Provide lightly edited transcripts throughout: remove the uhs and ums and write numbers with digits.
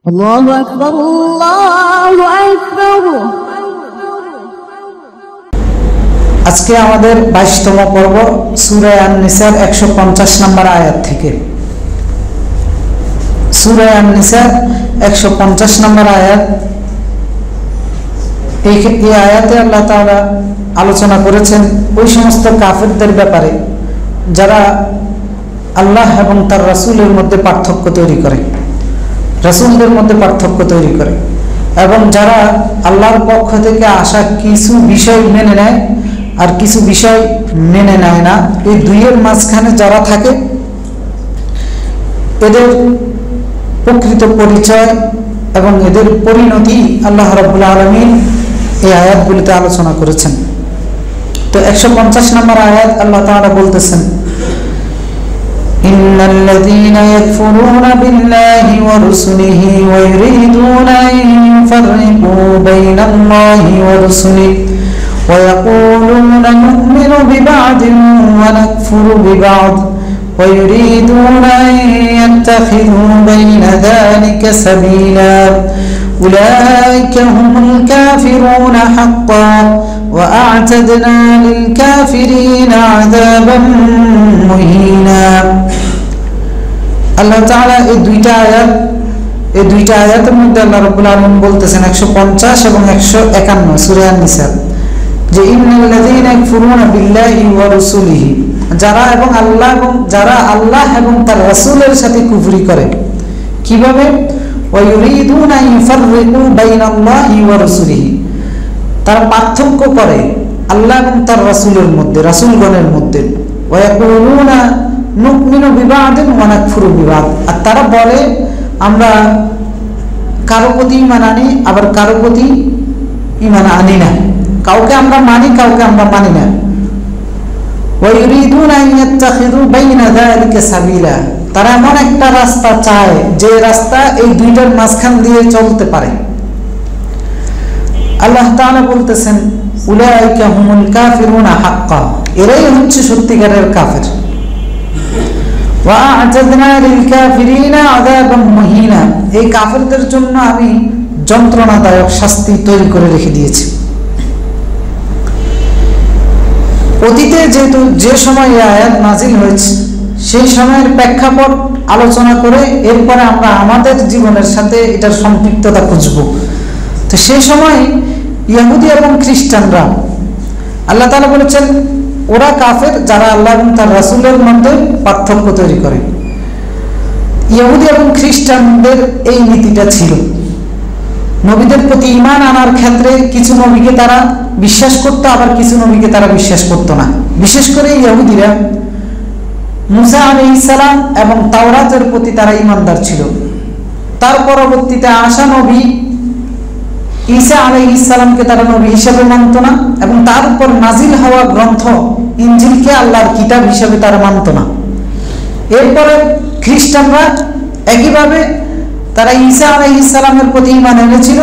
আল্লাহু আকবার, আল্লাহু আকবার। আজকে আমাদের 22তম পর্ব সূরা আন-নিসার 150 নম্বর আয়াত থেকে। সূরা আন-নিসার 150 নম্বর আয়াত। এই আয়াতে আল্লাহ তাআলা আলোচনা করেছেন ওই সমস্ত কাফেরদের ব্যাপারে যারা আল্লাহ এবং তার রাসূলের মধ্যে পার্থক্য তৈরি করে, রাসূলদের মধ্যে পার্থক্য তৈরি করে, এবং যারা আল্লাহর পক্ষ থেকে আসা কিছু বিষয় মেনে নেয় আর কিছু বিষয় মেনে নেয় না। এই দুইয়ের মাঝখানে যারা থাকে এদের প্রকৃত পরিচয় এবং এদের পরিণতি আল্লাহ রাব্বুল আলামিন এই আয়াতগুলিতে আলোচনা করেছেন। তো 150 নম্বর আয়াত আল্লাহ তাআলা বলতেছেন, ইন্নাল্লাযীনা ইয়াকফুরুনা বিল্লাহি ওয়া রুসুলিহি ওয়া ইউরিদুনা আন ইউফাররিকু বাইনাল্লাহি ওয়া রুসুলিহি ওয়া ইয়াকুলুনা নু'মিনু বিবা'দিন ওয়া নাকফুরু বিবা'দ ওয়া ইউরিদুনা আন ইয়াত্তাখিযু বাইনা যালিকা সাবিলা উলাইকা হুমুল কাফিরুনা হাক্কান ওয়া আ'তাদনা লিল কাফিরিনা আযাবান মুহিনা। আল্লাহ তাআলা এই দুইটা আয়াতের মধ্যে আল্লাহ রাব্বুল আলামিন বলতেছেন 150 এবং 151 সূরা আন-নিসা, যে ইন্নাল্লাযীনা ইয়াকফুরুনা বিল্লাহি ওয়া রাসূলিহি, যারা আল্লাহ এবং তার রাসূলের সাথে কুফরি করে। কিভাবে? ওয়া ইউরিদুনা আন ইউফাররিকু বাইনাল্লাহি ওয়া রাসূলিহি, তারা পার্থক্য করে আল্লাহ এবং তার রাসূলের মধ্যে, রাসূলগণের মধ্যে। ওয়া ইয়াকুলুনা নু'মিনু বিবা'দিন ওয়া নাকফুরু বিবা'দ, আর তারা বলে আমরা কারো প্রতি ঈমান আনি আবার কারো প্রতি ঈমান আনি না, কাউকে আমরা মানি কাউকে আমরা মানি না। ওয়া ইউরিদুনা আন ইয়াত্তাখিযু বাইনা যালিকা সাবিলা, তারা এমন একটা রাস্তা চায় যে রাস্তা এই দুইটার মাঝখান দিয়ে চলতে পারে। আল্লাহ তাআলা বলতেছেন উলাইকা হুমুল কাফিরুনা হাক্কান, এরাই হচ্ছে সত্যিকারের কাফের। ওয়া আ'তাদনা লিল কাফিরিনা আযাবান মুহিনা, এই কাফেরদের জন্য আমি যন্ত্রণাদায়ক শাস্তি তৈরি করে রেখে দিয়েছি। অতীতে যেহেতু যে সময় এই আয়াত নাজিল হয়েছে সেই সময়ের প্রেক্ষাপট আলোচনা করে এরপরে আমরা আমাদের জীবনের সাথে এটার সম্পৃক্ততা খুঁজব। তো সেই সময় ইহুদি এবং খ্রিস্টানরা, আল্লাহ তাআলা বলেছেন ওরা কাফের যারা আল্লাহ এবং তার রাসূলের মধ্যে পার্থক্য তৈরি করে। ইহুদি এবং খ্রিস্টানদের এই নীতিটা ছিল, নবীদের প্রতি ঈমান আনার ক্ষেত্রে কিছু নবীকে তারা বিশ্বাস করত, আবার কিছু নবীকে তারা বিশ্বাস করত না। বিশেষ করে ইহুদিরা মুসা আলাইহিস সালাম এবং তাওরাতের প্রতি তারা ঈমানদার ছিল। তার পরবর্তীতে আসা নবী ঈসা আলাইহিস সালামকে তারা নবী হিসেবে মানত না, এবং তার উপর নাজিল হওয়া গ্রন্থ ইনজিলকে আল্লাহর কিতাব হিসেবে তারা মানত না। এরপরে খ্রিস্টানরা একইভাবে তারা ঈসা আলাইহিস সালামের প্রতি ঈমান এনেছিল,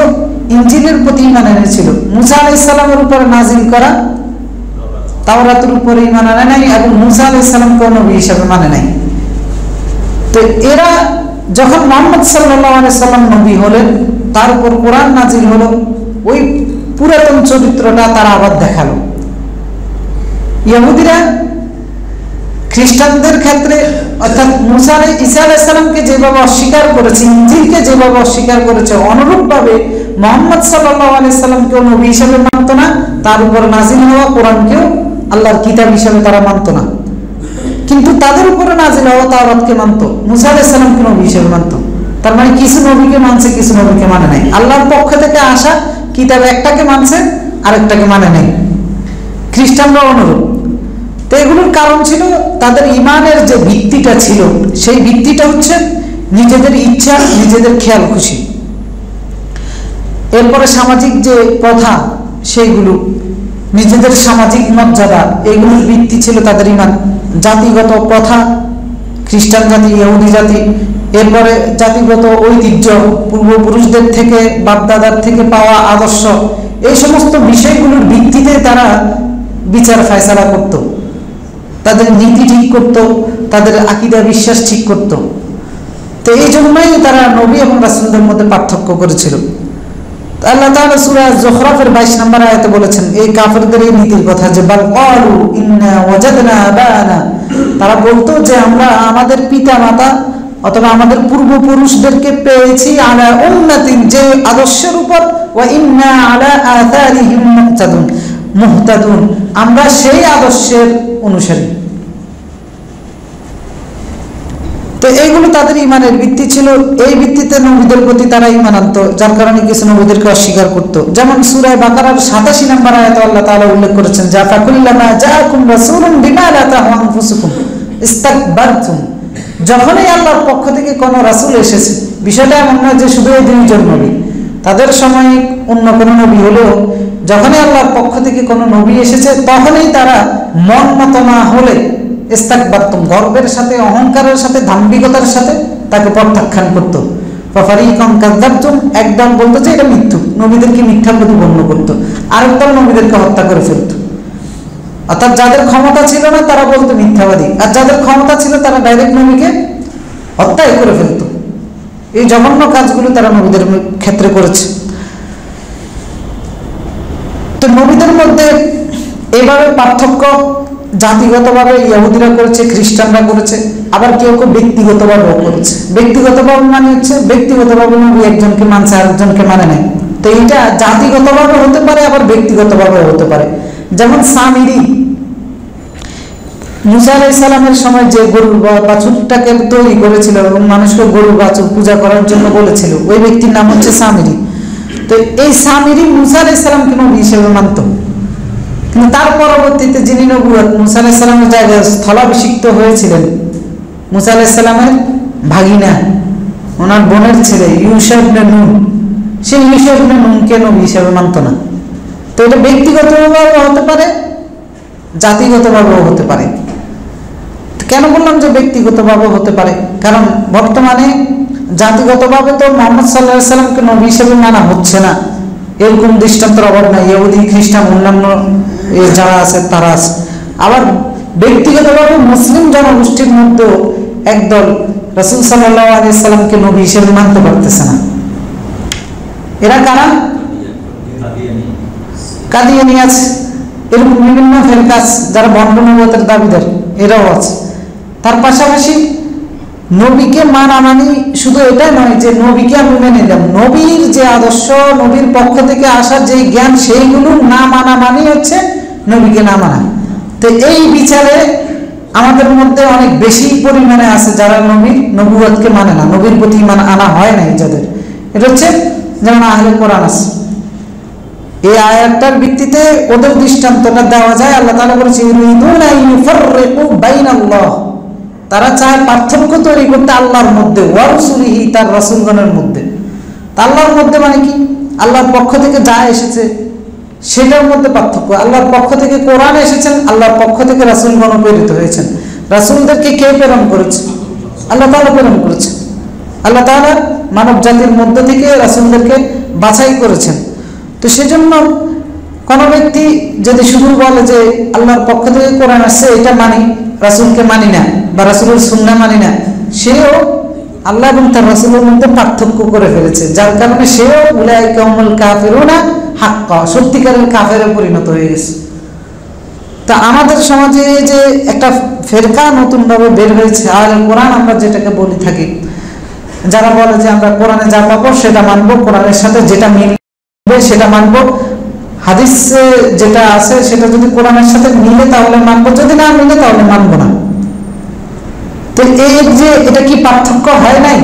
ইনজিলের প্রতি ঈমান এনেছিল, মুসা আলাইহিস সালামের উপর নাজিল করা তাওরাতের উপরে ঈমান আনে নাই, এবং মুসা আলাইহিস সালামকে নবী হিসেবে মানে নাই। তো এরা যখন মুহাম্মদ সাল্লাল্লাহু আলাইহি সাল্লাম নবী হলেন, তার উপর কোরআন নাজিল হলো, ওই পুরাতন চরিত্রটা তারা আবার দেখালো। ইহুদিরা খ্রিস্টানদের ক্ষেত্রে অর্থাৎ ঈসা আলাইহিস সালামকে যেভাবে অস্বীকার করেছে, ইনজিলকে যেভাবে অস্বীকার করেছে, অনুরূপভাবে মুহাম্মদ সাল্লাল্লাহু আলাইহি সাল্লামকেও নবী হিসেবে মানত না, তার উপর নাজিল হওয়া কোরআনকেও আল্লাহর কিতাব হিসেবে তারা মানত না। কিন্তু তাদের উপরে নাজিল হওয়া তাওরাতকে মানত, মুসা আলাইহিস সালামকে নবী হিসেবে মানত। তার মানে কিছু নবীকে মানছে, কিছু নবীকে মানে নাই। আল্লাহর পক্ষ থেকে আসা কিতাব একটাকে মানছে, আরেকটাকে মানে নাই। খ্রিস্টানরা অনুরূপ। তো এগুলোর কারণ ছিল তাদের ঈমানের যে ভিত্তিটা ছিল, সেই ভিত্তিটা হচ্ছে নিজেদের ইচ্ছা, নিজেদের খেয়াল খুশি। এরপরে সামাজিক যে প্রথা, সেইগুলো, নিজেদের সামাজিক মর্যাদা, এগুলোর ভিত্তি ছিল তাদের ঈমান। জাতিগত প্রথা, খ্রিস্টান জাতি, ইহুদি জাতি, এরপরে জাতিগত ঐতিহ্য, পূর্বপুরুষদের থেকে বাপদাদার থেকে পাওয়া আদর্শ, এই সমস্ত বিষয়গুলোর ভিত্তিতে তারা বিচার ফায়সালা করত, তাদের নীতি ঠিক করত, তাদের আকীদা বিশ্বাস ঠিক করত। তো এই জন্যই তারা নবী এবং রাসূলদের মধ্যে পার্থক্য করেছিল। আল্লাহ তাআলা সূরা যুখরাফের 22 নম্বর আয়াতে বলেছেন এই কাফেরদের এই নীতির কথা, যে বাল ক্বালু ইন্না ওয়াজাদনা আবানা, তারা বলতো যে আমরা আমাদের পিতা মাতা অথবা আমাদের পূর্বপুরুষদেরকে পেয়েছি আলা উম্মাতিন, যে আদর্শের উপর, ওয়া ইন্না আলা আথারিহিম মুহতাদুন, আমরা সেই আদর্শের অনুসারী। তো এইগুলো তাদের ইমানের ভিত্তি ছিল। এই ভিত্তিতে নবীদের প্রতি তারা ইমান আনতো, যার কারণে কিছু নবীদেরকে অস্বীকার করতো। যেমন সূরা বাকারার 87 নম্বর আয়াতে আল্লাহ তাআলা উল্লেখ করেছেন, জাফাকুল্লামা জাআকুম রাসূলুম বিমা লা তাহওয়া আনফুসুকুম ইস্তাকবারতুম, যখনই আল্লাহর পক্ষ থেকে কোনো রাসূল এসেছে, বিষয়টা এমন নয় যে শুধু এই দুইজন নবী, তাদের সময় অন্য কোনো নবী হলেও যখনই আল্লাহর পক্ষ থেকে কোনো নবী এসেছে তখনই তারা মন মতো না হলে ইস্তাকবারতুম, গর্বের সাথে, অহংকারের সাথে, দাম্ভিকতার সাথে তাকে প্রত্যাখ্যান করতো। ফাফারিকাম কাযযাবতুম, একদল বলতো যে এটা মিথ্যুক, নবীদেরকে মিথ্যা প্রতিপন্ন করতো, আরেকদল নবীদেরকে হত্যা করে ফেলতো। অর্থাৎ যাদের ক্ষমতা ছিল না তারা বলতো মিথ্যাবাদী, আর যাদের ক্ষমতা ছিল তারা ডাইরেক্ট নবীকে হত্যাই করে ফেলতো। এই জঘন্য কাজগুলো তারা নবীদের ক্ষেত্রে করেছে। তো নবীদের মধ্যে এইভাবে পার্থক্য জাতিগতভাবে ইহুদিরা করেছে, খ্রিস্টানরা করেছে, আবার কেউ কেউ ব্যক্তিগতভাবেও করেছে। ব্যক্তিগতভাবে মানে হচ্ছে ব্যক্তিগতভাবে নবী একজনকে মানছে আরেকজনকে মানে নাই। তো এইটা জাতিগতভাবে হতে পারে, আবার ব্যক্তিগতভাবে হতে পারে। যেমন সামিরি, মুসা আলাইহিস সালামের সময় যে গরুর বাছুরটাকে তৈরি করেছিল এবং মানুষকে গরুর বাছুর পূজা করার জন্য বলেছিল, ওই ব্যক্তির নাম হচ্ছে সামিরি। তো এই সামিরি মুসা আলাইহিস সালামকে নবী হিসেবে মানত, কিন্তু তার পরবর্তীতে যিনি নবুয়ত মুসা আলাইহিস সালামের জায়গায় স্থলাভিষিক্ত হয়েছিলেন, মুসা আলাইহিস সালামের ভাগিনা, ওনার বোনের ছেলে ইউশা ইবনে নুন, সেই ইউশা ইবনে নুনকে নবী হিসেবে মানত না। তো এটা ব্যক্তিগতভাবেও হতে পারে, জাতিগতভাবেও হতে পারে। কেন বললাম যে ব্যক্তিগতভাবেও হতে পারে? কারণ বর্তমানে জাতিগতভাবে তো মুহাম্মদ সাল্লাল্লাহু আলাইহি সাল্লামকে নবী হিসেবে মানা হচ্ছে না, এরকম দৃষ্টান্তের অভাব নাই। ইহুদি, খ্রিস্টান, অন্যান্য যারা আছে তারা আছে। আবার ব্যক্তিগতভাবে মুসলিম জনগোষ্ঠীর মধ্যেও একদল রাসূল সাল্লাল্লাহু আলাইহি সাল্লামকে নবী হিসেবে মানতে পারতেছে না। এরা কারা? কাদিয়ানী আছে, এরকম বিভিন্ন ফেরকা যারা ভণ্ড নবুয়তের দাবিদার, এরাও আছে। তার পাশাপাশি নবীকে মানা মানে শুধু এটা নয় যে নবীকে আমি মেনে নিলাম, নবীর যে আদর্শ, নবীর পক্ষ থেকে আসা যে জ্ঞান, সেইগুলো না মানা মানে হচ্ছে নবীকে না মানা। তো এই বিচারে আমাদের মধ্যে অনেক বেশি পরিমাণে আছে যারা নবুয়তকে মানে না, নবীর প্রতি ইমান আনা হয় নাই যাদের। এটা হচ্ছে যেমন আহলে কোরআন আছে, এই আয়াতটার ভিত্তিতে ওদের দৃষ্টান্তটা দেওয়া যায়। আল্লাহ তাআলা বলেছে ইউরিদুনা ইউফাররিকু বাইনাল্লাহ, তারা চায় পার্থক্য তৈরি করতে আল্লাহর মধ্যে, ওয়া রাসূলিহি, তার রাসূলগণের মধ্যে। আল্লাহর মধ্যে মানে কি? আল্লাহর পক্ষ থেকে যা এসেছে সেটার মধ্যে পার্থক্য। আল্লাহর পক্ষ থেকে কোরআন এসেছেন, আল্লাহর পক্ষ থেকে রাসূলগণ প্রেরিত হয়েছেন। রাসূলদেরকে কে প্রেরণ করেছে? আল্লাহ তাআলা প্রেরণ করেছেন। আল্লাহ তাআলা মানব জাতির মধ্য থেকে রাসূলদেরকে বাছাই করেছেন। তো সেজন্য কোনো ব্যক্তি যদি শুধু বলে যে আল্লাহর পক্ষ থেকে কোরআন আসছে এটা মানি, রাসূলকে মানি না বা রাসূলের সুন্নাহ মানি না, সেও আল্লাহ এবং তার রাসূলের মধ্যে পার্থক্য করে ফেলেছে, যার কারণে সেও উলাইকা হুমুল কাফিরুনা হাক্কা, সত্যিকারের কাফেরে পরিণত হয়ে গেছে। তা আমাদের সমাজে যে একটা ফেরকা নতুনভাবে বের হয়েছে আহলে কোরআন আমরা যেটাকে বলি থাকি, যারা বলে যে আমরা কোরআনে যা পাবো সেটা মানবো, কোরআনের সাথে যেটা মিলবে সেটা মানবো, হাদিসে যেটা আছে সেটা যদি কোরআনের সাথে মিলে তাহলে মানবো, যদি না মিলে তাহলে মানবো না। তো এই যে এটা কি পার্থক্য হয় নাই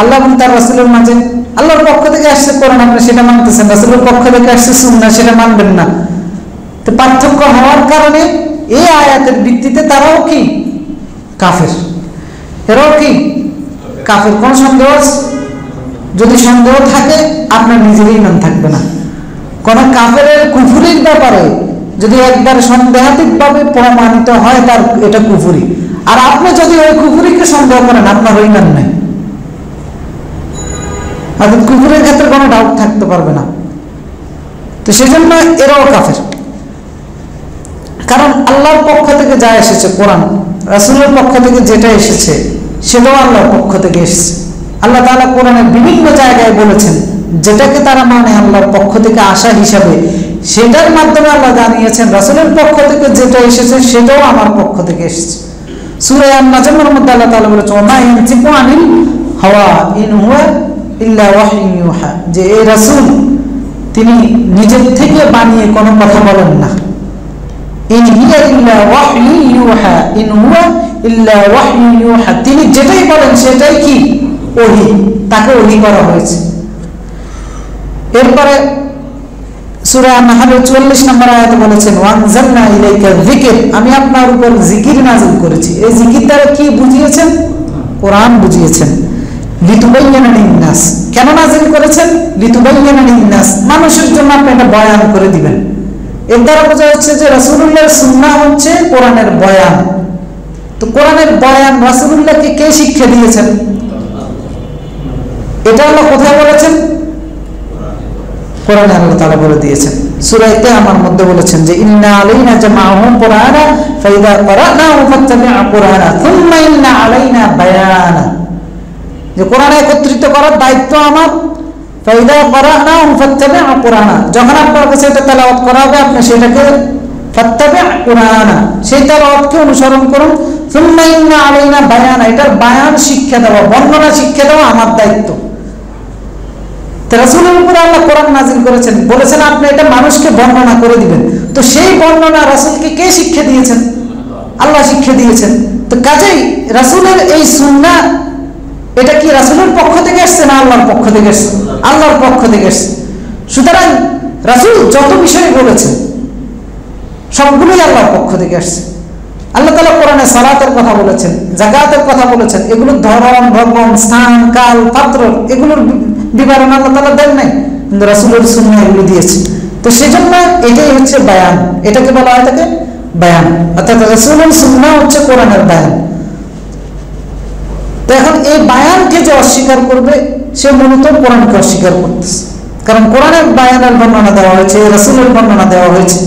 আল্লাহ এবং তার রাসূলের মাঝে? আল্লাহর পক্ষ থেকে আসছে কোরআন, আপনি সেটা মানতেছেন, রাসূলের পক্ষ থেকে আসছে সুন্নাহ, সেটা মানবেন না। তো পার্থক্য হওয়ার কারণে এই আয়াতের ভিত্তিতে তারাও কি কাফের, এরাও কি কাফের। কোন সন্দেহ আছে? যদি সন্দেহ থাকে আপনার নিজেরই ইমান থাকবে না। কোন কাফেরের কুফরির ব্যাপারে যদি একবার সন্দেহাতীতভাবে প্রমাণিত হয় তার এটা কুফরি, আর আপনি যদি ওই কুফরিকে সন্দেহ করেন আপনার ইমান নাই। অর্থাৎ কুফরের ক্ষেত্রে কোনো ডাউট থাকতে পারবে না। তো সেজন্য এরাও কাফের, কারণ আল্লাহর পক্ষ থেকে যা এসেছে কোরআন, রাসূলের পক্ষ থেকে যেটা এসেছে সেটাও আল্লাহর পক্ষ থেকে এসেছে। আল্লাহ তাআলা কোরআনের বিভিন্ন জায়গায় বলেছেন, যেটাকে তারা মানে আল্লাহর পক্ষ থেকে আসা হিসাবে, সেটার মাধ্যমে আল্লাহ জানিয়েছেন রাসূলের পক্ষ থেকে যেটা এসেছে সেটাও আমার পক্ষ থেকে এসেছে। সূরা আন-নাজমের মধ্যে আল্লাহ তাআলা বলেছেন, ওয়া মা ইয়ানতিকু আনিল হাওয়া ইন হুয়া ইল্লা ওয়াহয়ুন ইউহা, যে এই রাসূল তিনি নিজের থেকে বানিয়ে কোনো কথা বলেন না। ইন হিয়া ইল্লা ওয়াহয়ুন ইউহা, ইন হুয়া ইল্লা ওয়াহয়ুন ইউহা, তিনি যেটাই বলেন সেটাই কি ওহী, তাকে ওহী করা হয়েছে। এরপরে সূরা আন-নাহলের 44 নম্বর আয়াতে বলেছেন, ওয়ানজালনা ইলাইকা যিকর, আমি আপনার উপর জিকির নাযিল করেছি। এই জিকির দ্বারা কি বুঝিয়েছেন? কোরআন বুঝিয়েছেন। লিতুবাইয়ানা লিন-নাস, কেন নাযিল করেছেন? লিতুবাইয়ানা লিন-নাস, মানুষের জন্য আপনি এটা বয়ান করে দিবেন। এর দ্বারা বোঝা যাচ্ছে যে রাসূলুল্লাহর সুন্নাহ হচ্ছে কোরআনের বয়ান। তো কোরআনের বয়ান রাসূলুল্লাহকে কে শিক্ষা দিয়েছেন? এটা আল্লাহ কোথায় বলেছেন? কোরআনে আল্লাহ তাআলা বলে দিয়েছেন। সূরা কিয়ামার মধ্যে বলেছেন যে ইন্না আলাইনা জামাআহু কুরআনা ফাইদা ক্বারানাহু ফাত্তাবি' কুরআনা সুম্মা ইন্না আলাইনা বায়ানা, যে কোরআন একত্রিত করার দায়িত্ব আমার। ফাইদা ক্বারানাহু ফাত্তাবি' কুরআনা, যখন আপনার কাছে এটা তেলাওয়াত করা হবে আপনি সেটাকে ফাত্তাবি' কুরআনা, সেই তেলাওয়াতকে অনুসরণ করুন। সুম্মা ইন্না আলাইনা বায়ানা, এটার বায়ান শিক্ষা দেওয়া, বর্ণনা শিক্ষা দেওয়া আমার দায়িত্ব। রাসূলের উপর আল্লাহ কোরআন নাযিল করেছেন, বলেছেন আপনি এটা মানুষকে বর্ণনা করে দিবেন। তো সেই বর্ণনা রাসূলকে কে শিক্ষা দিয়েছেন? আল্লাহ শিক্ষা দিয়েছেন। তো কাজেই রাসূলের এই সুন্নাহ, এটা কি রাসূলের পক্ষ থেকে আসছে না আল্লাহর পক্ষ থেকে আসছে? আল্লাহর পক্ষ থেকে আসছে। সুতরাং রাসূল যত বিষয় বলেছেন সবগুলোই আল্লাহর পক্ষ থেকে আসছে। আল্লাহ তাআলা কোরআনে সালাতের কথা বলেছেন, যাকাতের কথা বলেছেন, এগুলোর ধরন, ভঙ্গন, স্থান, কাল, পাত্র, এগুলোর বিবরণ আল্লাহ তাআলা দেন নাই, কিন্তু রাসূলের সুন্নাহ এগুলো দিয়েছে। তো সেজন্য এটাই হচ্ছে বায়ান, এটাকে বলা হয় থাকে বায়ান, অর্থাৎ রাসূলের সুন্নাহ হচ্ছে কোরআনের বায়ান। তো এখন এই বায়ানকে যে অস্বীকার করবে সে মূলত কোরআনকে অস্বীকার করতেছে, কারণ কোরআনের বায়ানের বর্ণনা দেওয়া হয়েছে, রাসূলের বর্ণনা দেওয়া হয়েছে।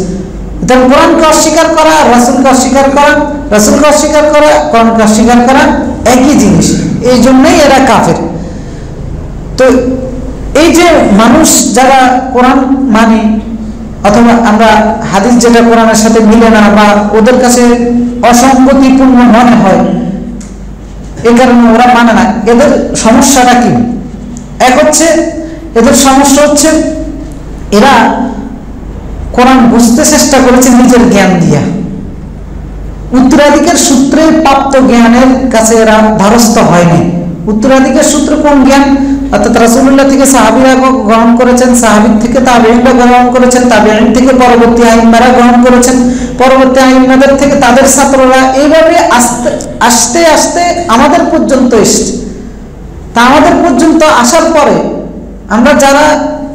তাহলে কোরআনকে অস্বীকার করা, রাসূলকে অস্বীকার করা, রাসূলকে অস্বীকার করা, কোরআনকে অস্বীকার করা একই জিনিস, এই জন্যই এরা কাফের। তো এই যে মানুষ যারা কোরআন মানে, অথবা আমরা হাদিস যেটা কোরআনের সাথে মিলে না বা ওদের কাছে অসঙ্গতিপূর্ণ মনে হয়, এই কারণে ওরা মানে না, এদের সমস্যাটা কি? এক হচ্ছে এদের সমস্যা হচ্ছে এরা কোরআন বুঝতে চেষ্টা করেছে নিজের জ্ঞান দিয়া, উত্তরাধিকার সূত্রে প্রাপ্ত জ্ঞানের কাছে এরা ধারস্থ হয়নি। উত্তরাধিকার সূত্র কোন জ্ঞান? অর্থাৎ রাসূলুল্লাহ থেকে সাহাবীরা গ্রহণ করেছেন, সাহাবীর থেকে তাবেঈনরা গ্রহণ করেছেন, তাবেঈন থেকে পরবর্তী আইম্মারা গ্রহণ করেছেন, পরবর্তী আইম্মাদের থেকে তাদের ছাত্ররা, এইভাবে আস্তে আস্তে আমাদের পর্যন্ত এসেছে। তা আমাদের পর্যন্ত আসার পরে আমরা যারা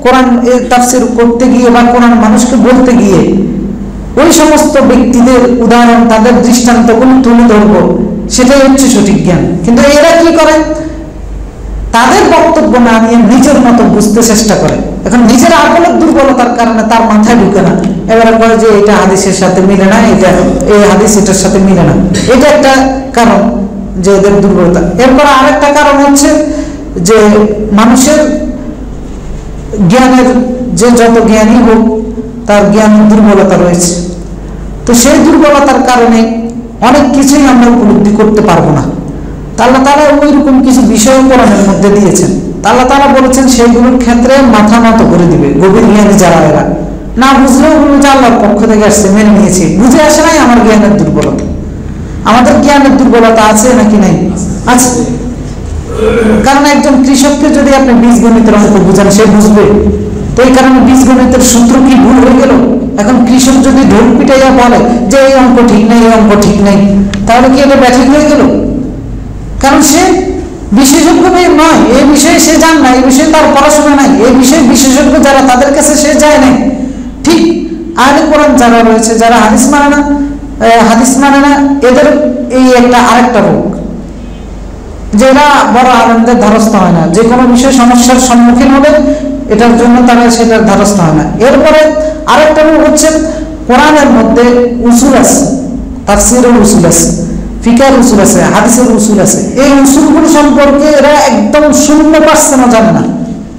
কোরআন তাফসীর করতে গিয়ে বা কোরআন মানুষকে বলতে গিয়ে ওই সমস্ত ব্যক্তিদের উদাহরণ, তাদের দৃষ্টান্তগুলো তুলে ধরব, সেটাই হচ্ছে সঠিক জ্ঞান। কিন্তু এরা কি করে? তাদের বক্তব্য না নিয়ে নিজের মতো বুঝতে চেষ্টা করে। এখন নিজের আকলের দুর্বলতার কারণে তার মাথায় ঢুকে না, এবারে বলে যে এটা হাদিসের সাথে মিলে না, এটা এই হাদিস এটার সাথে মিলে না। এটা একটা কারণ যে এদের দুর্বলতা। এরপর আরেকটা কারণ হচ্ছে যে মানুষের জ্ঞানের, যে যত জ্ঞানী হোক তার জ্ঞানের দুর্বলতা রয়েছে। তো সেই দুর্বলতার কারণে অনেক কিছুই আমরা উপলব্ধি করতে পারবো না। আল্লাহ তাআলা ওই রকম কিছু বিষয় কোরআনের মধ্যে দিয়েছেন, আল্লাহ তাআলা বলেছেন সেইগুলোর ক্ষেত্রে মাথা নত করে দিবে গভীর জ্ঞানী যারা, এরা না বুঝলেও যে আল্লাহর পক্ষ থেকে আসছে, মেনে নিয়েছে। বুঝে আসে নাই আমার জ্ঞানের দুর্বলতা। আমাদের জ্ঞানের দুর্বলতা আছে নাকি নাই? আছে। কারণ একজন কৃষককে যদি আপনি বীজগণিতের অঙ্ক বুঝান, সে বুঝবে। তো এই কারণে বীজগণিতের সূত্র কি ভুল হয়ে গেল? এখন কৃষক যদি ঢোল পিটাইয়া বলে যে এই অঙ্ক ঠিক নেই, এই অঙ্ক ঠিক নেই, তাহলে কি এটা ব্যাঠিক হয়ে গেল? কারণ সে বিশেষজ্ঞ নয়, এই বিষয়ে সে জান না, এই বিষয়ে তার পড়াশোনা নাই, এই বিষয়ে বিশেষজ্ঞ যারা তাদের কাছে সে যায় নাই। ঠিক আহলে কোরআন যারা রয়েছে, যারা হাদিস মানে না, এদের এই একটা আরেকটা রোগ, যেটা বড় আনন্দের ধারস্থ হয় না। যে কোনো বিষয়ে সমস্যার সম্মুখীন হবে, এটার জন্য তারা সেটার ধারস্থ হয় না। এরপরে আরেকটা রোগ হচ্ছে কোরআনের মধ্যে উসুল আছে, তাফসীরের উসুল আছে। ফিকার উসুল আছে, হাদিসের উসুল আছে, এই উসুলগুলো সম্পর্কে এরা একদম 0% জানে না।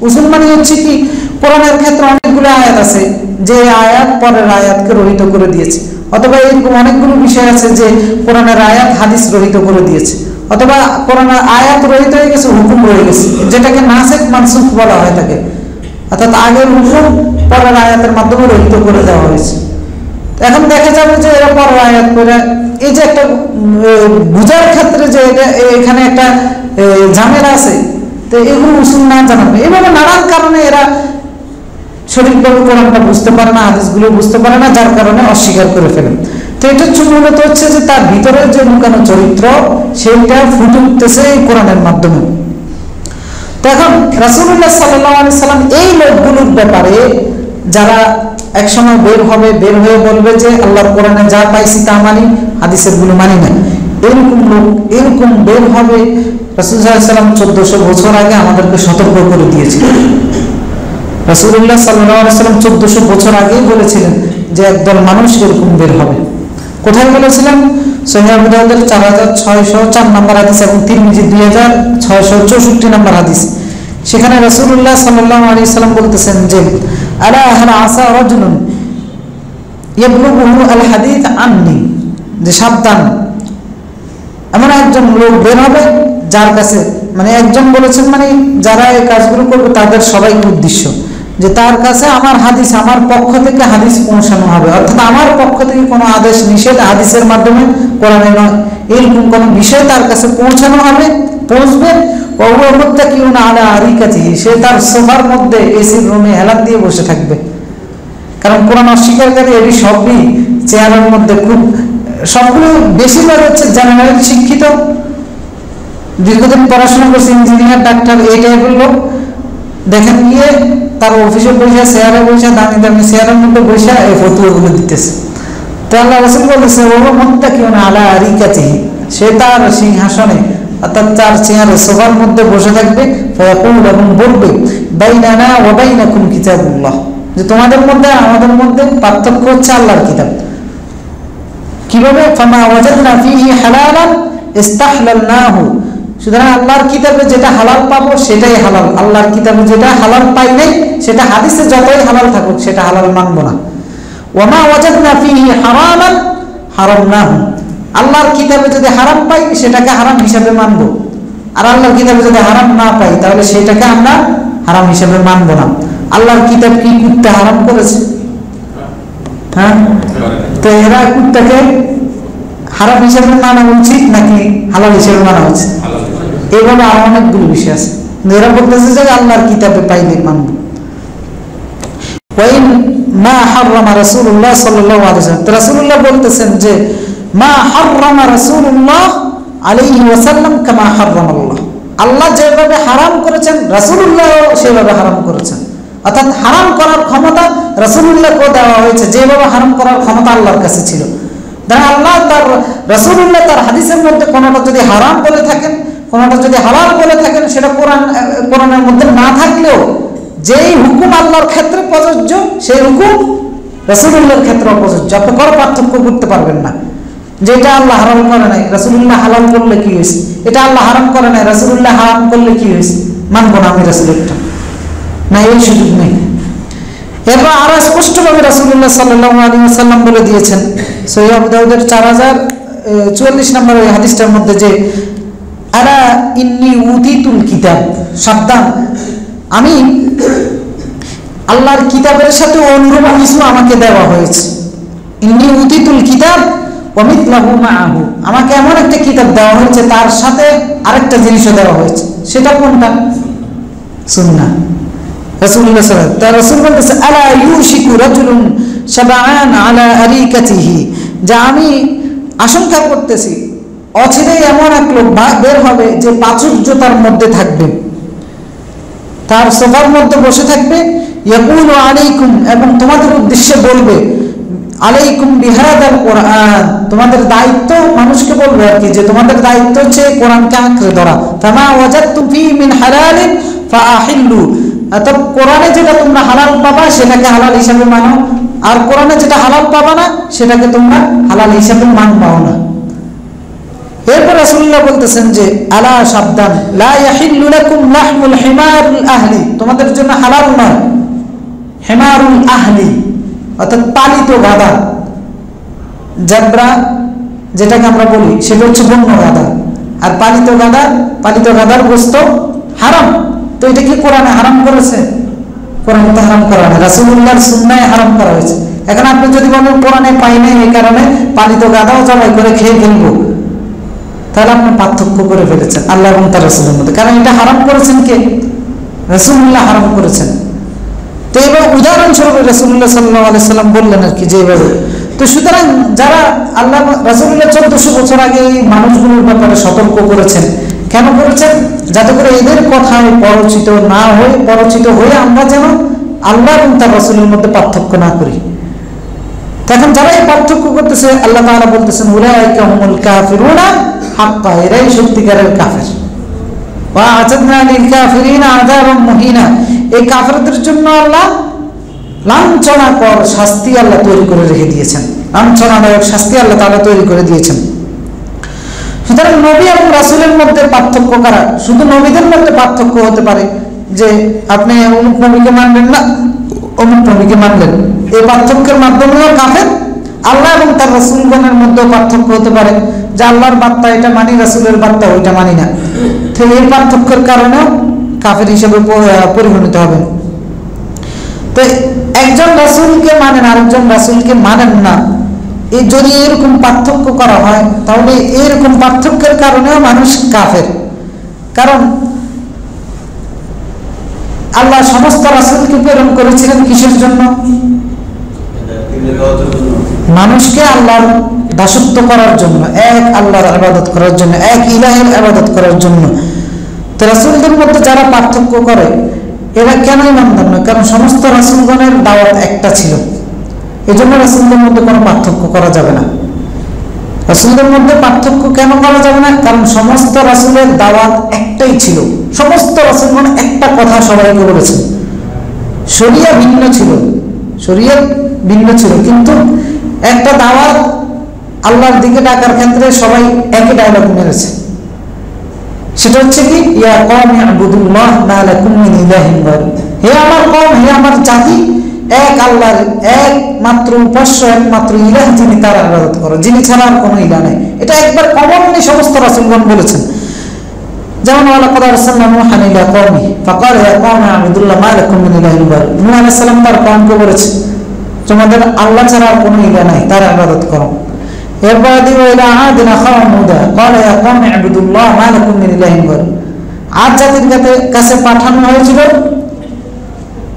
উসুল মানে হচ্ছে কি, কোরআনের ক্ষেত্রে অনেকগুলো আয়াত আছে যে আয়াত পরের আয়াতকে রহিত করে দিয়েছে, অথবা এরকম অনেকগুলো বিষয় আছে যে কোরআনের আয়াত হাদিস রহিত করে দিয়েছে, অথবা কোরআনের আয়াত রহিত হয়ে গেছে, হুকুম রয়ে গেছে, যেটাকে নাসিখ মানসুখ বলা হয় থাকে, অর্থাৎ আগের হুকুম পরের আয়াতের মাধ্যমে রহিত করে দেওয়া হয়েছে। এখন দেখা যাবে যে এরা পরের আয়াত করে, এই যে একটা বুঝার ক্ষেত্রে যে এখানে একটা ঝামেলা আছে, তো এগুলো উসুল না জানাবে, এভাবে নানান কারণে এরা সঠিকভাবে কোরআনটা বুঝতে পারে না, হাদিসগুলো বুঝতে পারে না, যার কারণে অস্বীকার করে ফেলেন। তো এটা মূলত হচ্ছে যে তার ভিতরের যে লুকানো চরিত্র সেইটা ফুটে উঠতেছে এই কোরআনের মাধ্যমে। তো এখন রাসূলুল্লাহ সাল্লাল্লাহু আলাইহি সাল্লাম এই লোকগুলোর ব্যাপারে যারা একসময় বের হয়ে বলবে যে আল্লাহর কোরআনে যা পাইছি তা মানি, হাদিসের গুলো মানি না, এরকম লোক এরকম বের হবে রাসূল সাল্লাল্লাহু আলাইহি সাল্লাম 1400 বছর আগে আমাদেরকে সতর্ক করে দিয়েছিলেন। রাসূলুল্লাহ সাল্লাল্লাহু আলাইহি সাল্লাম 1400 বছর আগেই বলেছিলেন যে একদল মানুষ এরকম বের হবে। কোথায় বলেছিলেন? সহিহ আবু দাউদের 4604 নম্বর হাদিস এবং তিরমিজি 2664 নম্বর হাদিস। সেখানে রাসূলুল্লাহ সাল্লাল্লাহু আলাইহি সাল্লাম বলতেছেন যে আলা হাল আসা রাজুলুন ইয়াবলুগুহু আল হাদিস আননি, যে সাবধান, এমন একজন লোক বের হবে যার কাছে, মানে একজন বলেছেন মানে যারা এই কাজগুলো করবে তাদের সবাই উদ্দেশ্য যে তার কাছে আমার হাদিস, আমার পক্ষ থেকে হাদিস পৌঁছানো হবে, অর্থাৎ আমার পক্ষ থেকে কোনো আদেশ নিষেধ হাদিসের মাধ্যমে কোরআনে নয়, এরকম কোনো বিষয় তার কাছে পৌঁছানো হবে, পৌঁছবে। আলা আরিকাতিহি, সে তার সোফার মধ্যে এসির রুমে হেলান দিয়ে বসে থাকবে, কারণ কোরআন অস্বীকারী এটি সবই চেয়ারের মধ্যে খুব সবগুলো বেশিরভাগ হচ্ছে জেনারেল শিক্ষিত, দীর্ঘদিন পড়াশোনা করছে, ইঞ্জিনিয়ার, ডাক্তার, এই টাইপের লোক। দেখেন গিয়ে তার অফিসে বসে, চেয়ারে বসে, দামি দামি চেয়ারের মধ্যে বসে এই ফতোয়াগুলো দিতেছে। তো আল্লাহ রাসূল বলেছে ওয়া মুত্তাকিউনা আলা আরিকাতিহি, সে তার সিংহাসনে অর্থাৎ তার চেয়ারে সোফার মধ্যে বসে থাকবে, ফায়াকুল, এবং বলবে বাইনানা ওয়া বাইনাকুম কিতাবুল্লাহ, যে তোমাদের মধ্যে আমাদের মধ্যে পার্থক্য হচ্ছে আল্লাহর কিতাব। কিভাবে? ফামা ওয়াজাদনা ফীহি হালালান ইস্তাহলালনাহু, সুতরাং আল্লাহর কিতাবে যেটা হালাল পাবো সেটাই হালাল, আল্লাহর কিতাবে যেটা হালাল পাই নাই সেটা হাদিসে যতই হালাল থাকুক সেটা হালাল মানবো না। ওয়ামা ওয়াজাদনা ফীহি হারামান হারামনাহু, আল্লাহর কিতাবে যদি হারাম পাই সেটাকে হারাম হিসাবে মানবো, আর আল্লাহর কিতাবে যদি হারাম না পাই তাহলে সেটাকে আমরা হারাম হিসাবে মানবো না। আল্লাহর কিতাব কি কুত্তা হারাম করেছে? হ্যাঁ, তো এরা কুত্তাকে হারাম হিসাবে মানা উচিত নাকি হালাল হিসাবে মানা উচিত? এইভাবে আরো অনেকগুলো বিষয় আছে, এরা বলতেছে যে আল্লাহর কিতাবে পাইলে মানব। ওয়াইন মা হাররামা রাসূলুল্লাহ সাল্লাল্লাহু আলাইহি ওয়াসাল্লাম, তো রাসূলুল্লাহ বলতেছেন যে মা হাররামা রাসূলুল্লাহ আলাইহি ওয়াসাল্লাম কামা হাররামাল্লাহ, আল্লাহ যেভাবে হারাম করেছেন রাসূলুল্লাহ সেভাবে হারাম করেছেন, অর্থাৎ হারাম করার ক্ষমতা রাসূলুল্লাহকে দেওয়া হয়েছে, যেভাবে হারাম করার ক্ষমতা আল্লাহর কাছে ছিল। দেখেন আল্লাহ তার রাসূলুল্লাহ তার হাদিসের মধ্যে কোনোটা যদি হারাম বলে থাকেন, কোনোটা যদি হালাল বলে থাকেন, সেটা কোরআনের মধ্যে না থাকলেও যেই হুকুম আল্লাহর ক্ষেত্রে প্রযোজ্য সেই হুকুম রাসূলুল্লাহর ক্ষেত্রে প্রযোজ্য, আপনি কোনো পার্থক্য করতে পারবেন না। যেটা আল্লাহ হারাম করে নাই রাসূলুল্লাহ হালাল করলে কি হয়েছে, এটা আল্লাহ হারাম করে নাই রাসূলুল্লাহ হারাম করলে কি হয়েছে, মানবো না আমি রাসূলুল্লাহ না, এই সুযোগ নেই। এরপর আরো স্পষ্টভাবে রাসূলুল্লাহ সাল্লাল্লাহু আলাইহি ওয়াসাল্লাম বলে দিয়েছেন সহিহ আবু দাউদের 4044 নম্বর এই হাদিসটার মধ্যে যে আলা ইন্নী উতিতুল কিতাব, সাবধান, আমি আল্লাহর কিতাবের সাথে অনুরূপ কিছু আমাকে দেওয়া হয়েছে। ইন্নী উতিতুল কিতাব ওয়া মিথলাহু মাআহু, আমাকে এমন একটা কিতাব দেওয়া হয়েছে তার সাথে আরেকটা জিনিসও দেওয়া হয়েছে, সেটা কোনটা? সুন্নাহ। রাসূলুল্লাহ সাল্লাল্লাহু আলাইহি ওয়াসাল্লাম, তার রাসূল বলতেছে আলা ইউশিকু রাজুলুন শাবাআন আলা আরিকাতিহি, যা আমি আশঙ্কা করতেছি অচিরেই এমন এক লোক বের হবে যে প্রাচুর্যতার মধ্যে থাকবে, তার সোফার মধ্যে বসে থাকবে, ইয়াকুলু আলাইকুম, এবং তোমাদের উদ্দেশ্যে বলবে আলাইকুম বিহাদাল কোরআন, তোমাদের দায়িত্ব মানুষকে বলবে আর কি, যে তোমাদের দায়িত্ব হচ্ছে কোরআনকে আঁকড়ে ধরা। ফামা ওয়াজাদতুম ফি মিন হালালিন ফাআহিল্লু, অর্থাৎ কোরআনে যেটা তোমরা হালাল পাবা সেটাকে হালাল হিসাবে মানো, আর কোরআনে যেটা হালাল পাবা না সেটাকে তোমরা হালাল হিসাবে মানবাও না। এরপর রাসূলুল্লাহ বলতেছেন যে আলা সাবধান, লা ইয়াহিল্লু লাকুম লাহমুল হিমারুল আহলি, তোমাদের জন্য হালাল নয় হিমারুল আহলি অর্থাৎ পালিত গাধা। জেব্রা যেটাকে আমরা বলি সেটা হচ্ছে বন্য গাধা, আর পালিত গাধার গোশত হারাম। তো এটা কি কোরআনে হারাম করেছে? কোরআনে তো হারাম করা হয়, রাসূলুল্লাহর সুন্নাহে হারাম করা হয়েছে। এখন আপনি যদি বলেন কোরআনে পাই নাই এই কারণে পালিত গাধাও জবাই করে খেয়ে ফেলবো, তাহলে আপনি পার্থক্য করে ফেলেছেন আল্লাহ এবং তার রাসূলের মধ্যে। কারণ এটা হারাম করেছেন কে? রাসূলুল্লাহ হারাম করেছেন। তো এবার উদাহরণস্বরূপ রাসূলুল্লাহ সাল্লাল্লাহু আলাইহি সাল্লাম বললেন আর কি যে এভাবে। তো সুতরাং যারা আল্লাহ রাসূলুল্লাহ 1400 বছর আগে এই মানুষগুলোর ব্যাপারে সতর্ক করেছেন, কেন করেছেন? যাতে করে এদের কথায় পরিচিত হয়ে আমরা যেন আল্লাহ এবং তার রাসূলের মধ্যে পার্থক্য না করি। এখন যারা এই পার্থক্য করতেছে, আল্লাহ তাআলা বলতেছেন উলাইকা হুমুল কাফিরুনা হাক্কা, এরাই সত্যিকারের কাফের। ওয়া আ'তাদনা লিল কাফিরিনা আযাবাম মুহিনা, এই কাফেরদের জন্য আল্লাহ লাঞ্ছনাকর শাস্তি আল্লাহ তৈরি করে রেখে দিয়েছেন, লাঞ্ছনাদায়ক শাস্তি আল্লাহ তাআলা তৈরি করে দিয়েছেন। সুতরাং নবী এবং রাসূলের মধ্যে পার্থক্য করা, শুধু নবীদের মধ্যে পার্থক্য হতে পারে যে আপনি অমুক নবীকে মানলেন না অমুক নবীকে মানলেন, এই পার্থক্যের মাধ্যমেও কাফের। আল্লাহ এবং তার রাসূলগণের মধ্যে পার্থক্য হতে পারে যে আল্লাহর বার্তা এটা মানি, রাসূলের বার্তা ওইটা মানি না। তো এই পার্থক্যের কারণেও কাফের হিসেবে পরিগণিত হবেন। তো একজন রাসূলকে মানেন আরেকজন রাসূলকে মানেন না, এই যদি এরকম পার্থক্য করা হয় তাহলে এরকম পার্থক্যের কারণেও মানুষ কাফের। কারণ আল্লাহ সমস্ত রাসূলকে প্রেরণ করেছিলেন কিসের জন্য? মানুষকে আল্লাহর দাসত্ব করার জন্য, এক আল্লাহর ইবাদত করার জন্য, এক ইলাহের ইবাদত করার জন্য। তো রাসূলদের মধ্যে যারা পার্থক্য করে এরা কেন ইমানদার নয়? কারণ সমস্ত রাসূলগণের দাওয়াত একটা ছিল, এজন্য রাসূলদের মধ্যে কোনো পার্থক্য করা যাবে না। রাসূলদের মধ্যে পার্থক্য কেন করা যাবে না? কারণ সমস্ত রাসূলের দাওয়াত একটাই ছিল, সমস্ত রাসূলগণ একটা কথা সবাইকে বলেছেন। শরিয়া ভিন্ন ছিল, কিন্তু একটা দাওয়াত আল্লাহর দিকে ডাকার ক্ষেত্রে সবাই একই ডায়লগ মেরেছে, সেটা হচ্ছে কি ইয়া কওমি ইবুদুল্লাহ মা লাকুম মিন ইলাহিন গায়রু, হে আমার কওম, হে আমার জাতি, এক আল্লাহর একমাত্র উপাস্য, একমাত্র ইলাহ যিনি, তার ইবাদত করো, যিনি ছাড়া আর কোনো ইলাহ নেই। এটা একবার কমনলি সমস্ত রাসূলগণ বলেছেন। যেমন ওয়ালাকাদ আরসালনা নূহান ইলা কওমি ফাকাল ইয়া কওমি ইবুদুল্লাহ মা লাকুম মিন ইলাহিন গায়রু, নূহ আলাইহিস সালাম তার কওমকে বলেছে তোমাদের আল্লাহ ছাড়া আর কোনো ইলাহ নাই, তার ইবাদত করো। এরপর দিও ইলা আদিন আখাহুম হুদা ক্বাল ইয়া কওমি ইবুদুল্লাহ মা লাকুম মিন ইলাহিন গায়রু, আদ জাতির কাছে পাঠানো হয়েছিল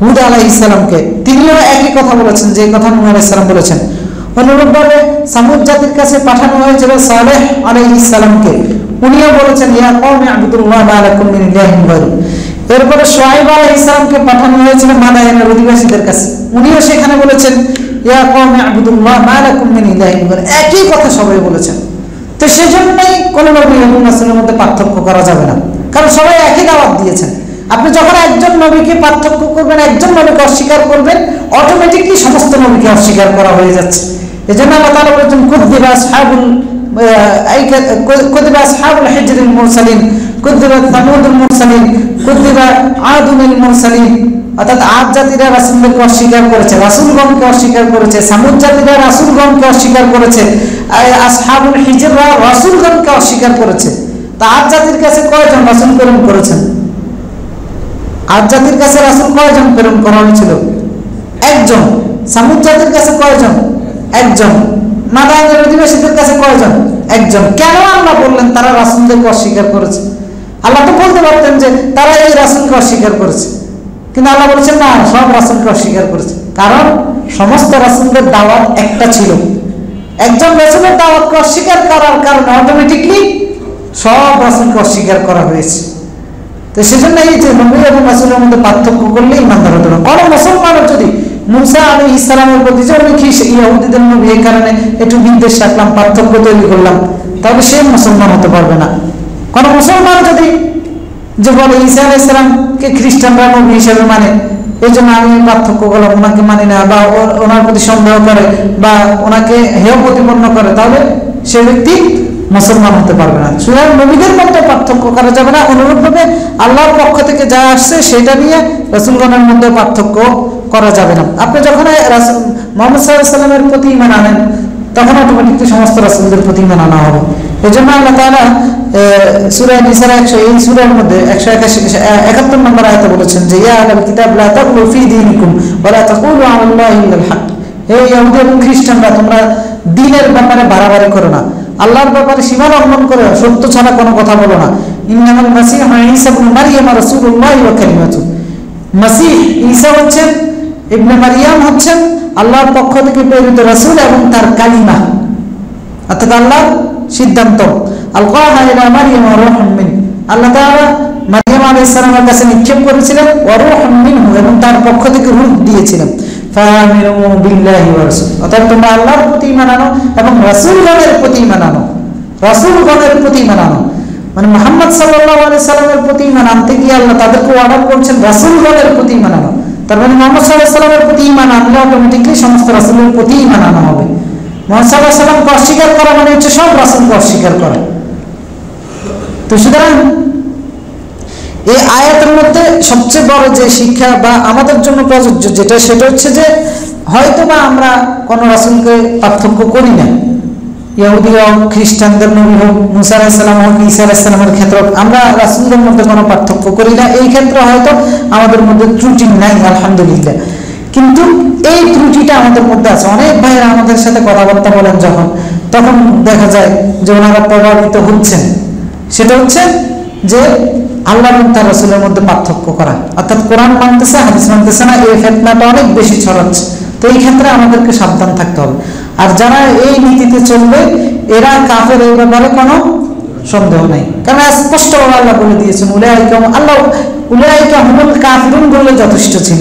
হুদ আলাইহিস সালামকে, তিনিও একই কথা বলেছেন যে কথা নূহ আলাইহিস সালাম বলেছেন। অনুরূপভাবে সামুদ জাতির কাছে পাঠানো হয়েছিল সালেহ আলাইহিস সালামকে, উনিও বলেছেন ইয়া কওমি ইবুদুল্লাহ মা লাকুম মিন ইলাহিন গায়রু। এরপরে শুআয়ব আলাইহিস সালামকে পাঠানো হয়েছিল মাদায়েনের অধিবাসীদের কাছে, উনিও সেখানে বলেছেন ইয়া কওমি ইবুদুল্লাহ মা লাকুম মিন ইলাহিন গায়রু, একই কথা সবাই বলেছেন। তো সেজন্যই কোন নবী এবং রাসূলের মধ্যে পার্থক্য করা যাবে না, কারণ সবাই একই দাওয়াত দিয়েছেন। আপনি যখন একজন নবীকে পার্থক্য করবেন, একজন নবীকে অস্বীকার করবেন, অটোমেটিকলি সমস্ত নবীকে অস্বীকার করা হয়ে যাচ্ছে। এজন্য আল্লাহ তাআলা বলেছেন কুযযিবা আসহাবুল হিজরিল মুরসালিন, কুযযিবা সামুদুল মুরসালিন, কুযযিবা আদুল মুরসালিন, অর্থাৎ আদ জাতিরা রাসূলকে অস্বীকার করেছে, রাসূলগণকে অস্বীকার করেছে, সামুদ জাতিরা রাসূলগণকে অস্বীকার করেছে, আসহাবুল হিজররা রাসূলগণকে অস্বীকার করেছে। তা আদ জাতির কাছে কয়জন রাসূল প্রেরণ করেছেন? আদ জাতির কাছে রাসূল কয়জন প্রেরণ করা হয়েছিল? একজন। সামুদ জাতির কাছে কয়জন? একজন। মাদায়েনের অধিবাসীদের কাছে কয়জন? একজন। কেন আল্লাহ বললেন তারা রাসূলদেরকে অস্বীকার করেছে? আল্লাহ তো বলতে পারতেন যে তারা এই রাসূলকে অস্বীকার করেছে, কিন্তু আল্লাহ বলেছেন না, সব রাসূলকে অস্বীকার করেছে। কারণ সমস্ত রাসূলদের দাওয়াত একটা ছিল, একজন রাসূলের দাওয়াতকে অস্বীকার করার কারণে অটোমেটিকলি সব রাসূলকে অস্বীকার করা হয়েছে। তো সেজন্য এই যে নবী এবং রাসূলের মধ্যে পার্থক্য করলে ইমানদার হতে হবে। কোন মুসলমানও যদি মুসা আলাইহিস সালামের প্রতি যে উনি ইহুদিদের নবী, এই কারণে একটু বিদ্বেষ রাখলাম, পার্থক্য তৈরি করলাম, তাহলে সে মুসলমান হতে পারবে না। কোন মুসলমান যদি যে বলে ঈসা আলাইহিস সালামকে খ্রিস্টানরা নবী হিসেবে মানে, এই জন্য আমি পার্থক্য করলাম, ওনাকে মানি না, বা ওনার প্রতি সন্দেহ করে বা ওনাকে হেয় প্রতিপন্ন করে, তাহলে সে ব্যক্তি মুসলমান হতে পারবে না। সুতরাং নবীদের মধ্যে পার্থক্য করা যাবে না। অনুরূপভাবে আল্লাহর পক্ষ থেকে যা আসছে সেটা নিয়ে রাসূলগণের মধ্যে পার্থক্য করা যাবে না। আপনি যখন মুহাম্মদ সাল্লাল্লাহু আলাইহি ওয়াসাল্লামের প্রতি ঈমান আনেন তখন অটোমেটিকলি সমস্ত রাসূলদের প্রতি ঈমান আনা হবে। এজন্য আল্লাহ তাআলা সূরা নিসার এই সূরার মধ্যে 171 নম্বর আয়াতে বলেছেন যে ইয়া আহলাল কিতাব লা তাগলু ফি দীনিকুম ওয়া লা তাকুলু আলাল্লাহি ইল্লাল হক। হে ইহুদি এবং খ্রিস্টানরা, তোমরা দ্বীনের ব্যাপারে বাড়াবাড়ি করো না, আল্লাহর ব্যাপারে সীমা লঙ্ঘন করে সত্য ছাড়া কোনো কথা বলো না। ইন্নামাল মাসীহু ঈসা ইবনে মারইয়াম রাসূলুল্লাহ ওয়া কালিমাতুহু। মাসীহ ঈসা হচ্ছেন ইবনে মারইয়াম হচ্ছেন আল্লাহর পক্ষ থেকে প্রেরিত রাসূল এবং তার কালিমা, অর্থাৎ আল্লাহর সিদ্ধান্ত। আলকাহা ইলা মারইয়াম ওয়া রূহুম মিন, আল্লাহ তাআলা মারইয়াম আলাইহিস সালামের কাছে নিক্ষেপ করেছিলেন ওয়া রূহুম মিনহু, এবং তার পক্ষ থেকে রূহ দিয়েছিলেন। ফাআমিনু বিল্লাহি ওয়া রাসূল, অর্থাৎ তোমরা আল্লাহর প্রতি ঈমান আনো এবং রাসূলগণের প্রতি ঈমান আনো। রাসূলগণের প্রতি ঈমান আনো মানে মুহাম্মদ সাল্লাল্লাহু আলাইহি সাল্লামের প্রতি ঈমান আনতে গিয়ে আল্লাহ তাদেরকে অর্ডার করছেন রাসূলগণের প্রতি ঈমান আনো। তার মানে মুহাম্মদ সাল্লাল্লাহু আলাইহি সাল্লামের প্রতি ঈমান আনলে অটোমেটিকলি সমস্ত রাসূলের প্রতি ঈমান আনা হবে। মুহাম্মদ সাল্লাল্লাহু আলাইহি সাল্লামকে অস্বীকার করা মানে হচ্ছে সব রাসূলকে অস্বীকার করা। তো সুতরাং এই আয়াতের মধ্যে সবচেয়ে বড় যে শিক্ষা বা আমাদের জন্য প্রযোজ্য যেটা, সেটা হচ্ছে যে হয়তো বা আমরা কোনো রাসূলকে পার্থক্য করি না, ইহুদি হোক, খ্রিস্টানদের নবী হোক, মুসা আলাইহিস সালাম হোক, ঈসা আলাইহিস সালামের ক্ষেত্রে আমরা রাসূলদের মধ্যে কোনো পার্থক্য করি না। এই ক্ষেত্রে হয়তো আমাদের মধ্যে ত্রুটি নাই, আলহামদুলিল্লাহ। কিন্তু এই ত্রুটিটা আমাদের মধ্যে আছে। অনেক ভাইরা আমাদের সাথে কথাবার্তা বলেন যখন, তখন দেখা যায় যে ওনারা প্রভাবিত হচ্ছেন। সেটা হচ্ছে যে আল্লাহ এবং তার রাসূলের মধ্যে পার্থক্য করা, অর্থাৎ কোরআন মানতেছে হাদিস মানতেছে না, এই ফিতনাটা অনেক বেশি ছড়াচ্ছে। তো এই ক্ষেত্রে আমাদেরকে সাবধান থাকতে হবে। আর যারা এই নীতিতে চলবে এরা কাফের, এই ব্যাপারে কোনো সন্দেহ নাই। কারণ স্পষ্টভাবে আল্লাহ বলে দিয়েছেন উলাইকা হুমুল কাফিরুন বললে যথেষ্ট ছিল।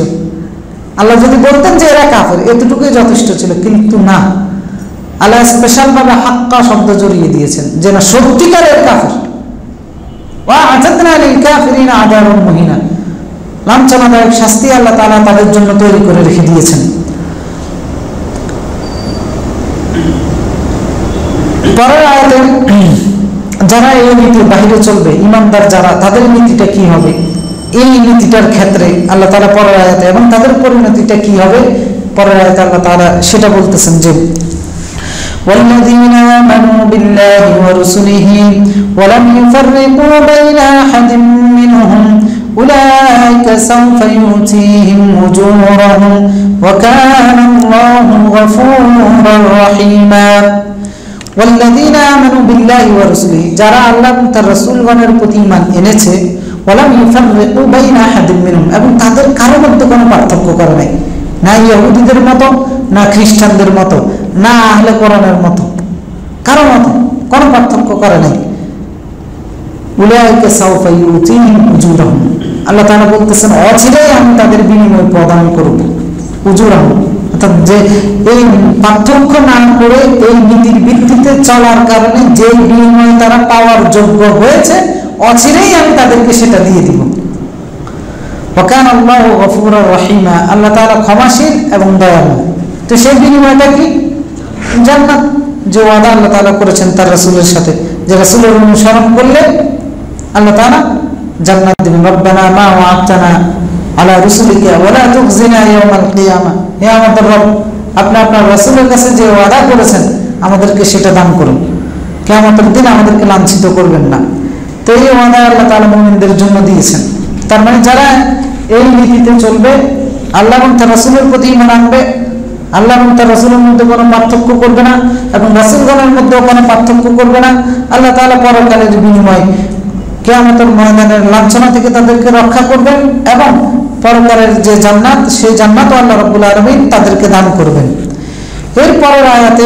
আল্লাহ যদি বলতেন যে এরা কাফের, এতটুকুই যথেষ্ট ছিল, কিন্তু না, আল্লাহ স্পেশালভাবে হাক্কা শব্দ জড়িয়ে দিয়েছেন যে না, সত্যিকারের কাফের। লাঞ্ছনাদায়ক শাস্তি আল্লাহ তাআলা তাদের জন্য তৈরি করে রেখে দিয়েছেন। পরের আয়াতে যারা এই নীতির বাহিরে চলবে, ইমানদার যারা, তাদের নীতিটা কি হবে, এই নীতিটার ক্ষেত্রে আল্লাহ তাআলা পরের আয়াতে, এবং তাদের পরিণতিটা কি হবে পরের আয়াতে আল্লাহ তাআলা সেটা বলতেছেন যে والذين آمنوا بالله ورسله ولم يفرقوا بين أحد منهم أولئك سوف يؤتيهم أجورهم وكان الله غفورا رحيما والذين آمنوا بالله ورسله, যারা আল্লাহ তার রাসূলগণের প্রতি ঈমান এনেছে, ওয়ালাম ইউফাররিকু বাইনা আহাদিন মিনহুম, এবং তাদের কারো মধ্যে কোনো পার্থক্য করে নাই, না ইহুদিদের মতো, না খ্রিস্টানদের মতো, না আহলে কোরআনের মতো, কারো মতো কোনো পার্থক্য করে নাই। উলাইকা সাউফা ইউতিহিম উজুরাহুম, আল্লাহ তাআলা বলতেছেন অচিরেই আমি তাদের বিনিময় প্রদান করব। উজুরাহুম অর্থাৎ যে এই পার্থক্য না করে এই নীতির ভিত্তিতে চলার কারণে যে বিনিময় তারা পাওয়ার যোগ্য হয়েছে, অচিরেই আমি তাদেরকে সেটা দিয়ে দিব। ওয়া কানা আল্লাহু গফুরুর রহিমা, আল্লাহ তাআলা ক্ষমাশীল এবং দয়ালু। তো সেই বিনিময়টা কি? জান্নাত, যে ওয়াদা আল্লাহ তাআলা করেছেন তার রাসূলের সাথে, যে রাসূলের অনুসরণ করলে আল্লাহ তাআলা জান্নাত দিবেন। রব্বানা মা ওয়া'আদতানা আলা রাসূলিকা ওয়া লা তুখজিনা ইয়াওমাল কিয়ামা, হে আমাদের রব, আপনি আপনার রাসূলের কাছে যে ওয়াদা করেছেন আমাদেরকে সেটা দান করুন, কিয়ামতের দিন আমাদেরকে লাঞ্ছিত করবেন না। তো এই ওয়াদা আল্লাহ তাআলা মুমিনদের জন্য দিয়েছেন। তার মানে যারা এই নীতিতে চলবে, আল্লাহ এবং তার রাসূলের প্রতি ঈমান আনবে, আল্লাহ এবং তার রাসূলের মধ্যে কোনো পার্থক্য করবে না এবং রাসূলগণের মধ্যেও কোনো পার্থক্য করবে না, আল্লাহ তাআলা পরকালের বিনিময় কিয়ামতের ময়দানের লাঞ্ছনা থেকে তাদেরকে রক্ষা করবেন এবং পরকালের যে জান্নাত, সেই জান্নাতও আল্লাহ রাব্বুল আলামিন তাদেরকে দান করবেন। এর পরের আয়াতে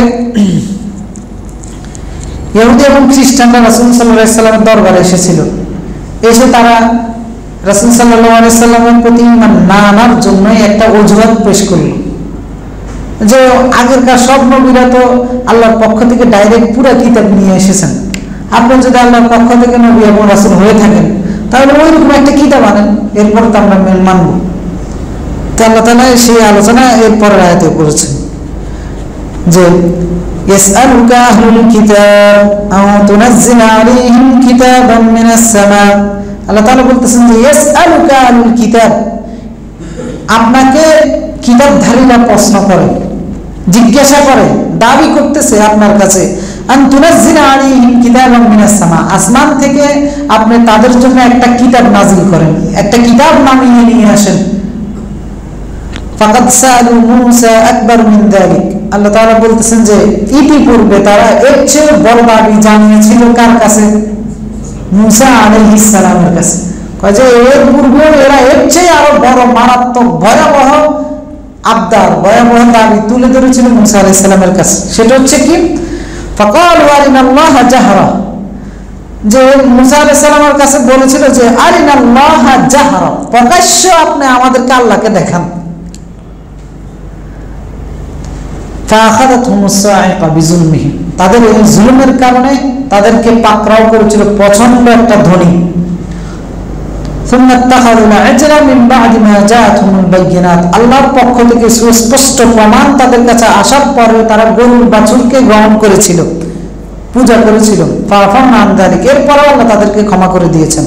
ইহুদি এবং খ্রিস্টানরা রাসূল সাল্লাল্লাহু আলাইহি সাল্লামের দরবারে এসেছিল। এসে তারা রাসূল সাল্লাল্লাহু আলাইহি সাল্লামের প্রতি ঈমান না আনার জন্য একটা অজুহাত পেশ করল যে আগেরকার সব নবীরা তো আল্লাহর পক্ষ থেকে ডাইরেক্ট পুরো কিতাব নিয়ে এসেছেন, আপনি যদি আল্লাহর পক্ষ থেকে নবী এবং রাসূল হয়ে থাকেন তাহলে ওইরকম একটা কিতাব আনেন, এরপর তো আমরা মানব। তো আল্লাহ তাআলা সেই আলোচনা এর পরের আয়াতে করেছেন। যে ইয়াসআলুকা আহলুল কিতাব আও তুনাজ্জিলা আলাইহিম কিতাবাম মিনাস সামা, আল্লাহ তাআলা বলতেছেন যে ইয়াসআলুকা আহলুল কিতাব, আপনাকে কিতাবধারীরা প্রশ্ন করে, জিজ্ঞাসা করে, দাবি করতেছে আপনার কাছে, আন তুনাজ্জিলা আলাইহিম কিতাবাম মিনাস সামা, আসমান থেকে আপনি তাদের জন্য একটা কিতাব নাজিল করেন, একটা কিতাব নামিয়ে নিয়ে আসেন। ফাকাদ সাআলু মূসা আকবার মিন যালিক, আল্লাহ তাআলা বলতেছেন যে ইতিপূর্বে তারা এর চেয়ে বড় দাবি জানিয়েছিল কার কাছে? মূসা আলাইহিস সালামের কাছে। কয় যে এর পূর্বে এরা এর চেয়ে আরো বড় মারাত্মক ভয়াবহ আবদার, ভয়াবহ দাবি তুলে ধরেছিল মূসা আলাইহিস সালামের কাছে। সেটা হচ্ছে কি? ফাকালু আরিনাল্লাহা জাহরা, যে মূসা আলাইহিস সালামের কাছে বলেছিল যে আরিনাল্লাহা জাহরা, প্রকাশ্য আপনি আমাদেরকে আল্লাহকে দেখান। তাদের এই জুলুমের কারণে তাদেরকে পাকড়াও করেছিল প্রচন্ড একটা ধ্বনি। আল্লাহর পক্ষ থেকে সুস্পষ্ট প্রমাণ তাদের কাছে আসার পরে তারা গরুর বাছুরকে গ্রহণ করেছিল, পূজা করেছিল। এরপরে আল্লাহ তাদেরকে ক্ষমা করে দিয়েছেন।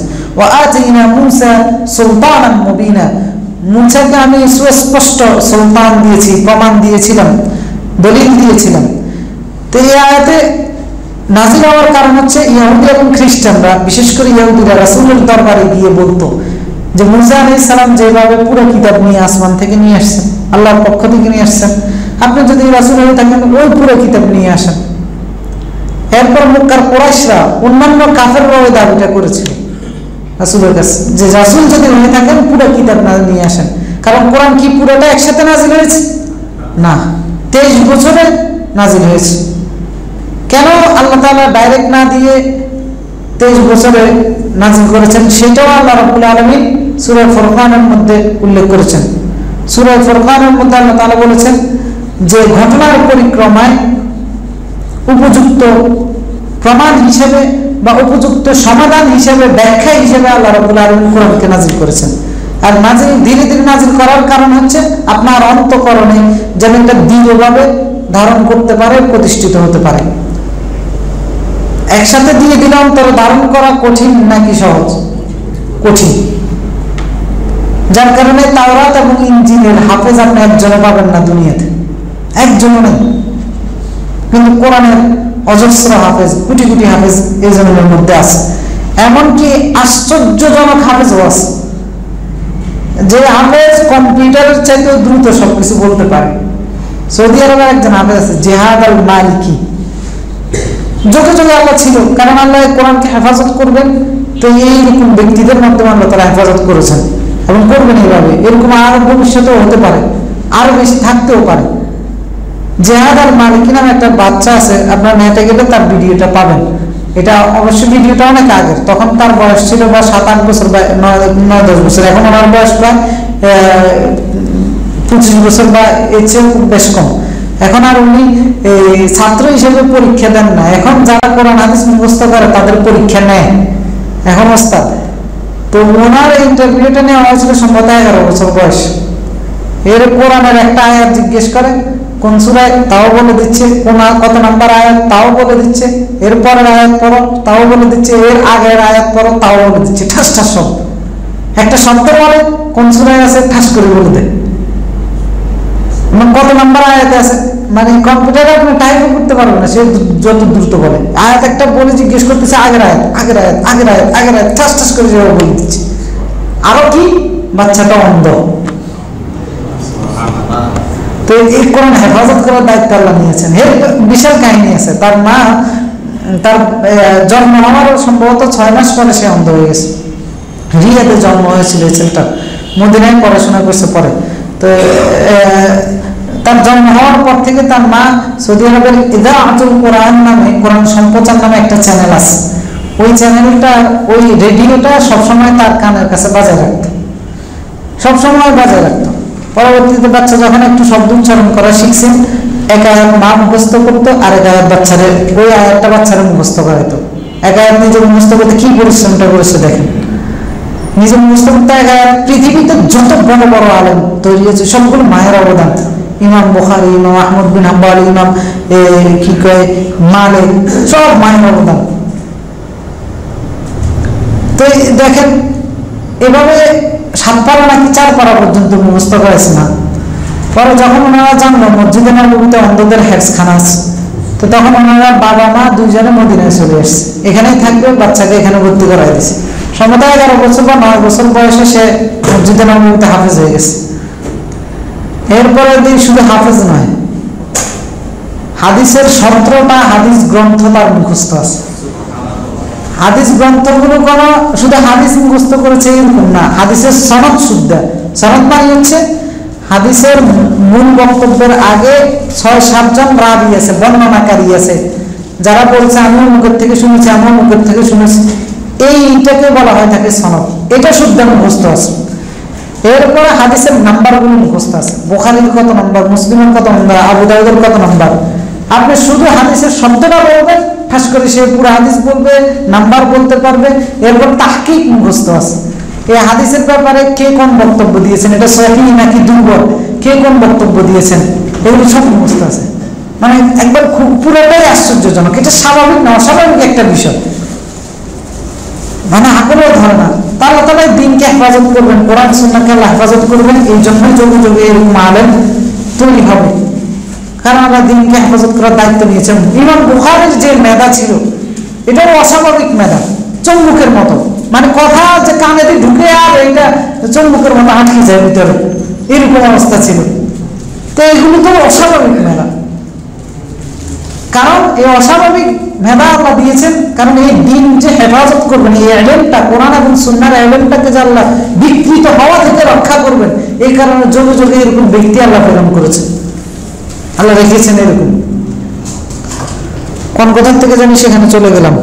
মূসাকে আমি সুস্পষ্ট সুলতান দিয়েছি, প্রমাণ দিয়েছিলাম, দলিল দিয়েছিলাম। তো এই আয়াতে নাজিল হওয়ার কারণ হচ্ছে ইহুদি এবং খ্রিস্টানরা, বিশেষ করে ইহুদিরা রাসূলের দরবারে গিয়ে বলতো যে মূসা আলাইহিস সালাম যেভাবে পুরো কিতাব নিয়ে আসমান থেকে নিয়ে আসছেন, আল্লাহর পক্ষ থেকে নিয়ে আসছেন, আপনি যদি রাসূল হয়ে থাকেন ওই পুরো কিতাব নিয়ে আসেন। এরপর মক্কার কুরাইশরা, অন্যান্য কাফেররা ওই দাবিটা করেছিল রাসূলের কাছে যে রাসূল যদি হয়ে থাকেন পুরো কিতাব না নিয়ে আসেন। কারণ কোরআন কি পুরোটা একসাথে নাজিল হয়েছে? না, 23 বছরে নাজিল হয়েছে। কেন আল্লাহ তাআলা ডাইরেক্ট না দিয়ে 23 বছরে নাজিল করেছেন সেটাও আল্লাহ রাব্বুল আলামিন সূরা ফুরকানের মধ্যে উল্লেখ করেছেন। সূরা ফুরকানের মধ্যে আল্লাহ তাআলা বলেছেন যে ঘটনার পরিক্রমায় উপযুক্ত প্রমাণ হিসেবে বা উপযুক্ত সমাধান হিসেবে, ব্যাখ্যা হিসেবে আল্লাহ রাব্বুল আলামিন কোরআনকে নাজিল করেছেন। আর নাজিল ধীরে ধীরে নাজিল করার কারণ হচ্ছে আপনার অন্তঃকরণে যেন একটা দৃঢ়ভাবে ধারণ করতে পারে, প্রতিষ্ঠিত হতে পারে। একসাথে দিয়ে দিলাম, তবে ধারণ করা কঠিন নাকি সহজ? কঠিন। যার কারণে তাওরাত এবং ইনজিলের হাফেজ আপনি একজনও পাবেন না দুনিয়াতে, একজনও নেই। কিন্তু কোরআনের অজস্র হাফেজ, কোটি কোটি হাফেজ এই জনের মধ্যে আছে। এমনকি আশ্চর্যজনক হাফেজও আছে, যে হাফেজ কম্পিউটারের চাইতেও দ্রুত সবকিছু বলতে পারে। সৌদি আরবের একজন হাফেজ আছে, জিহাদ আল মালিকি। যোগে যোগে আল্লাহ ছিল, কারণ আল্লাহ কোরআনকে হেফাজত করবেন, তো এইরকম ব্যক্তিদের মাধ্যমে আল্লাহ তারা হেফাজত করেছেন এবং করবেন এইভাবে। এরকম আরো ভবিষ্যতেও হতে পারে, আরো বেশি থাকতেও পারে। জিহাদ আল মালিকি নামে একটা বাচ্চা আছে, আপনার নেটে গেলে তার ভিডিওটা পাবেন। এটা অবশ্য ভিডিওটা অনেক আগের, তখন তার বয়স ছিল বা 7-8 বছর বা 9-10 বছর। এখন ওনার বয়স প্রায় 25 বছর বা এর চেয়ে বেশ কম। এখন আর উনি ছাত্র হিসেবে পরীক্ষা দেন না, এখন যারা কোরআন হাদিস মুখস্থ করে তাদের পরীক্ষা নেয় এখন ওস্তাদ। তো ওনার ইন্টারভিউটা নেওয়া হয়েছিল সম্ভবত 11 বছর বয়স। এর কোরআনের একটা আয়াত জিজ্ঞেস করে কোন সূরায়, তাও বলে দিচ্ছে, কোন কত নাম্বার আয়াত তাও বলে দিচ্ছে, এরপরের আয়াত পড়ো তাও বলে দিচ্ছে, এর আগের আয়াত পড়ো তাও বলে দিচ্ছে। ঠাস ঠাস শব্দ, একটা শব্দ বলে কোন সূরায় আছে ঠাস করে বলে দেয়, কত নাম্বার আয়াতে আছে। মানে কম্পিউটারে আপনি টাইপও করতে পারবেন না, সে যত দ্রুত বলে। আয়াত একটা বলে জিজ্ঞেস করতেছে আগের আয়াত, আগের আয়াত, আগের আয়াত, আগের আয়াত, ঠাস ঠাস করে যেভাবে বলে দিচ্ছে। আরো কি, বাচ্চাটা অন্ধ। তো এই কোরআন হেফাজত করার দায়িত্ব আল্লাহ নিয়েছেন। এর বিশাল কাহিনী আছে। তার মা, তার জন্ম হওয়ার সম্ভবত 6 মাস পরে সে অন্ধ হয়ে গেছে। রিয়াদে জন্ম হয়েছিল এই ছেলেটার, মদিনায় পড়াশোনা করছে পরে। তো তার জন্ম হওয়ার পর থেকে তার মা সৌদি আরবের ইদাআতুল কোরআন নামে, কোরআন সম্প্রচার নামে একটা চ্যানেল আছে, ওই চ্যানেলটা, ওই রেডিওটা সবসময় তার কানের কাছে বাজায় রাখতো, সবসময় বাজায় রাখতো। পরবর্তীতে বাচ্চা যখন একটু শব্দ উচ্চারণ করা শিখছে, এক আয়াত মা মুখস্থ করতো, আর এক আয়াত বাচ্চারে, ওই আয়াতটা বাচ্চারা মুখস্থ করাইতো। এক আয়াত নিজে মুখস্থ করতে কি পরিশ্রমটা করেছে দেখেন, নিজে মুখস্থ করতে এক আয়াত। পৃথিবীতে যত বড় বড় আলেম তৈরি হয়েছে সবগুলো মায়ের অবদান। ইমাম বুখারী, ইমাম আহমদ বিন হাম্বল, ইমাম কি কয় মালিক, সব মায়ের অবদান। তো দেখেন এভাবে 7 পারা নাকি 4 পারা পর্যন্ত মুখস্থ করেছে না। পরে যখন ওনারা জানলো মসজিদে নববীতে অন্ধদের হেফজখানা আছে, তো তখন ওনারা বাবা মা দুইজনে মদিনায় চলে এসছে, এখানেই থাকবে, বাচ্চাকে এখানে ভর্তি করাই দিছে। সম্ভবত 11 বছর বা 9 বছর বয়সে সে মসজিদে নববীতে হাফেজ হয়ে গেছে। এরপরে শুধু হাফেজ নয়, হাদিসের 17টা হাদিস গ্রন্থ তার মুখস্থ আছে। হাদিস গ্রন্থগুলো কোনো শুধু হাদিস মুখস্থ করেছে এরকম না, হাদিসের সনদ শুদ্ধ। সনদ মানে হচ্ছে হাদিসের মূল বক্তব্যের আগে 6-7 জন রাবী আছে, বর্ণনাকারী আছে, যারা বলছে আমিও মুখের থেকে শুনেছি, আমিও মুখের থেকে শুনেছি, এইটাকে বলা হয় থাকে সনদ। এটা শুদ্ধ মুখস্থ আছে। এরপরে হাদিসের নাম্বারগুলো মুখস্থ আছে, বুখারীর কত নম্বর, মুসলিমের কত নম্বর, আবু দাউদের কত নম্বর। আপনি শুধু হাদিসের শব্দটা বলবেন, ঠাস করে সে পুরো হাদিস বলবে, নাম্বার বলতে পারবে। এরপর তাহকিক মুখস্থ আছে, এই হাদিসের ব্যাপারে কে কোন বক্তব্য দিয়েছেন, এটা সহিহ নাকি দুর্বল, কে কোন বক্তব্য দিয়েছেন, এগুলো সব মুখস্থ আছে। মানে একবার খুব পুরোটাই আশ্চর্যজনক। এটা স্বাভাবিক না, অস্বাভাবিক একটা বিষয়, মানে আকলেও ধরে না। আল্লাহ তাআলা দ্বীনকে হেফাজত করবেন, কোরআন সুন্নাহকে আল্লাহ হেফাজত করবেন, এই জন্যই যুগে যুগে এরকম আলেম তৈরি হবে, কারণ আল্লাহ দ্বীনকে হেফাজত করার দায়িত্ব নিয়েছেন। ইমাম বুখারীর যে মেধা ছিল, এটাও অস্বাভাবিক মেধা, চম্বুকের মতো, মানে কথা যে কানে দিয়ে ঢুকে আর এটা চম্বুকের মতো আটকে যায় ভিতরে, এরকম অবস্থা ছিল। তো এগুলো তো অস্বাভাবিক মেধা, কারণ এই অস্বাভাবিক মেধা আল্লাহ দিয়েছেন, কারণ এই দ্বীন যে হেফাজত করবেন, এই ইলমটা কোরআন এবং সুন্নাহর ইলমটাকে যে আল্লাহ বিকৃত হওয়া থেকে রক্ষা করবেন, এই কারণে যুগে যুগে এরকম ব্যক্তি আল্লাহ প্রেরণ করেছেন, আল্লাহ রেখেছেন এরকম। কোন কোথা থেকে জানি সেখানে চলে গেলাম।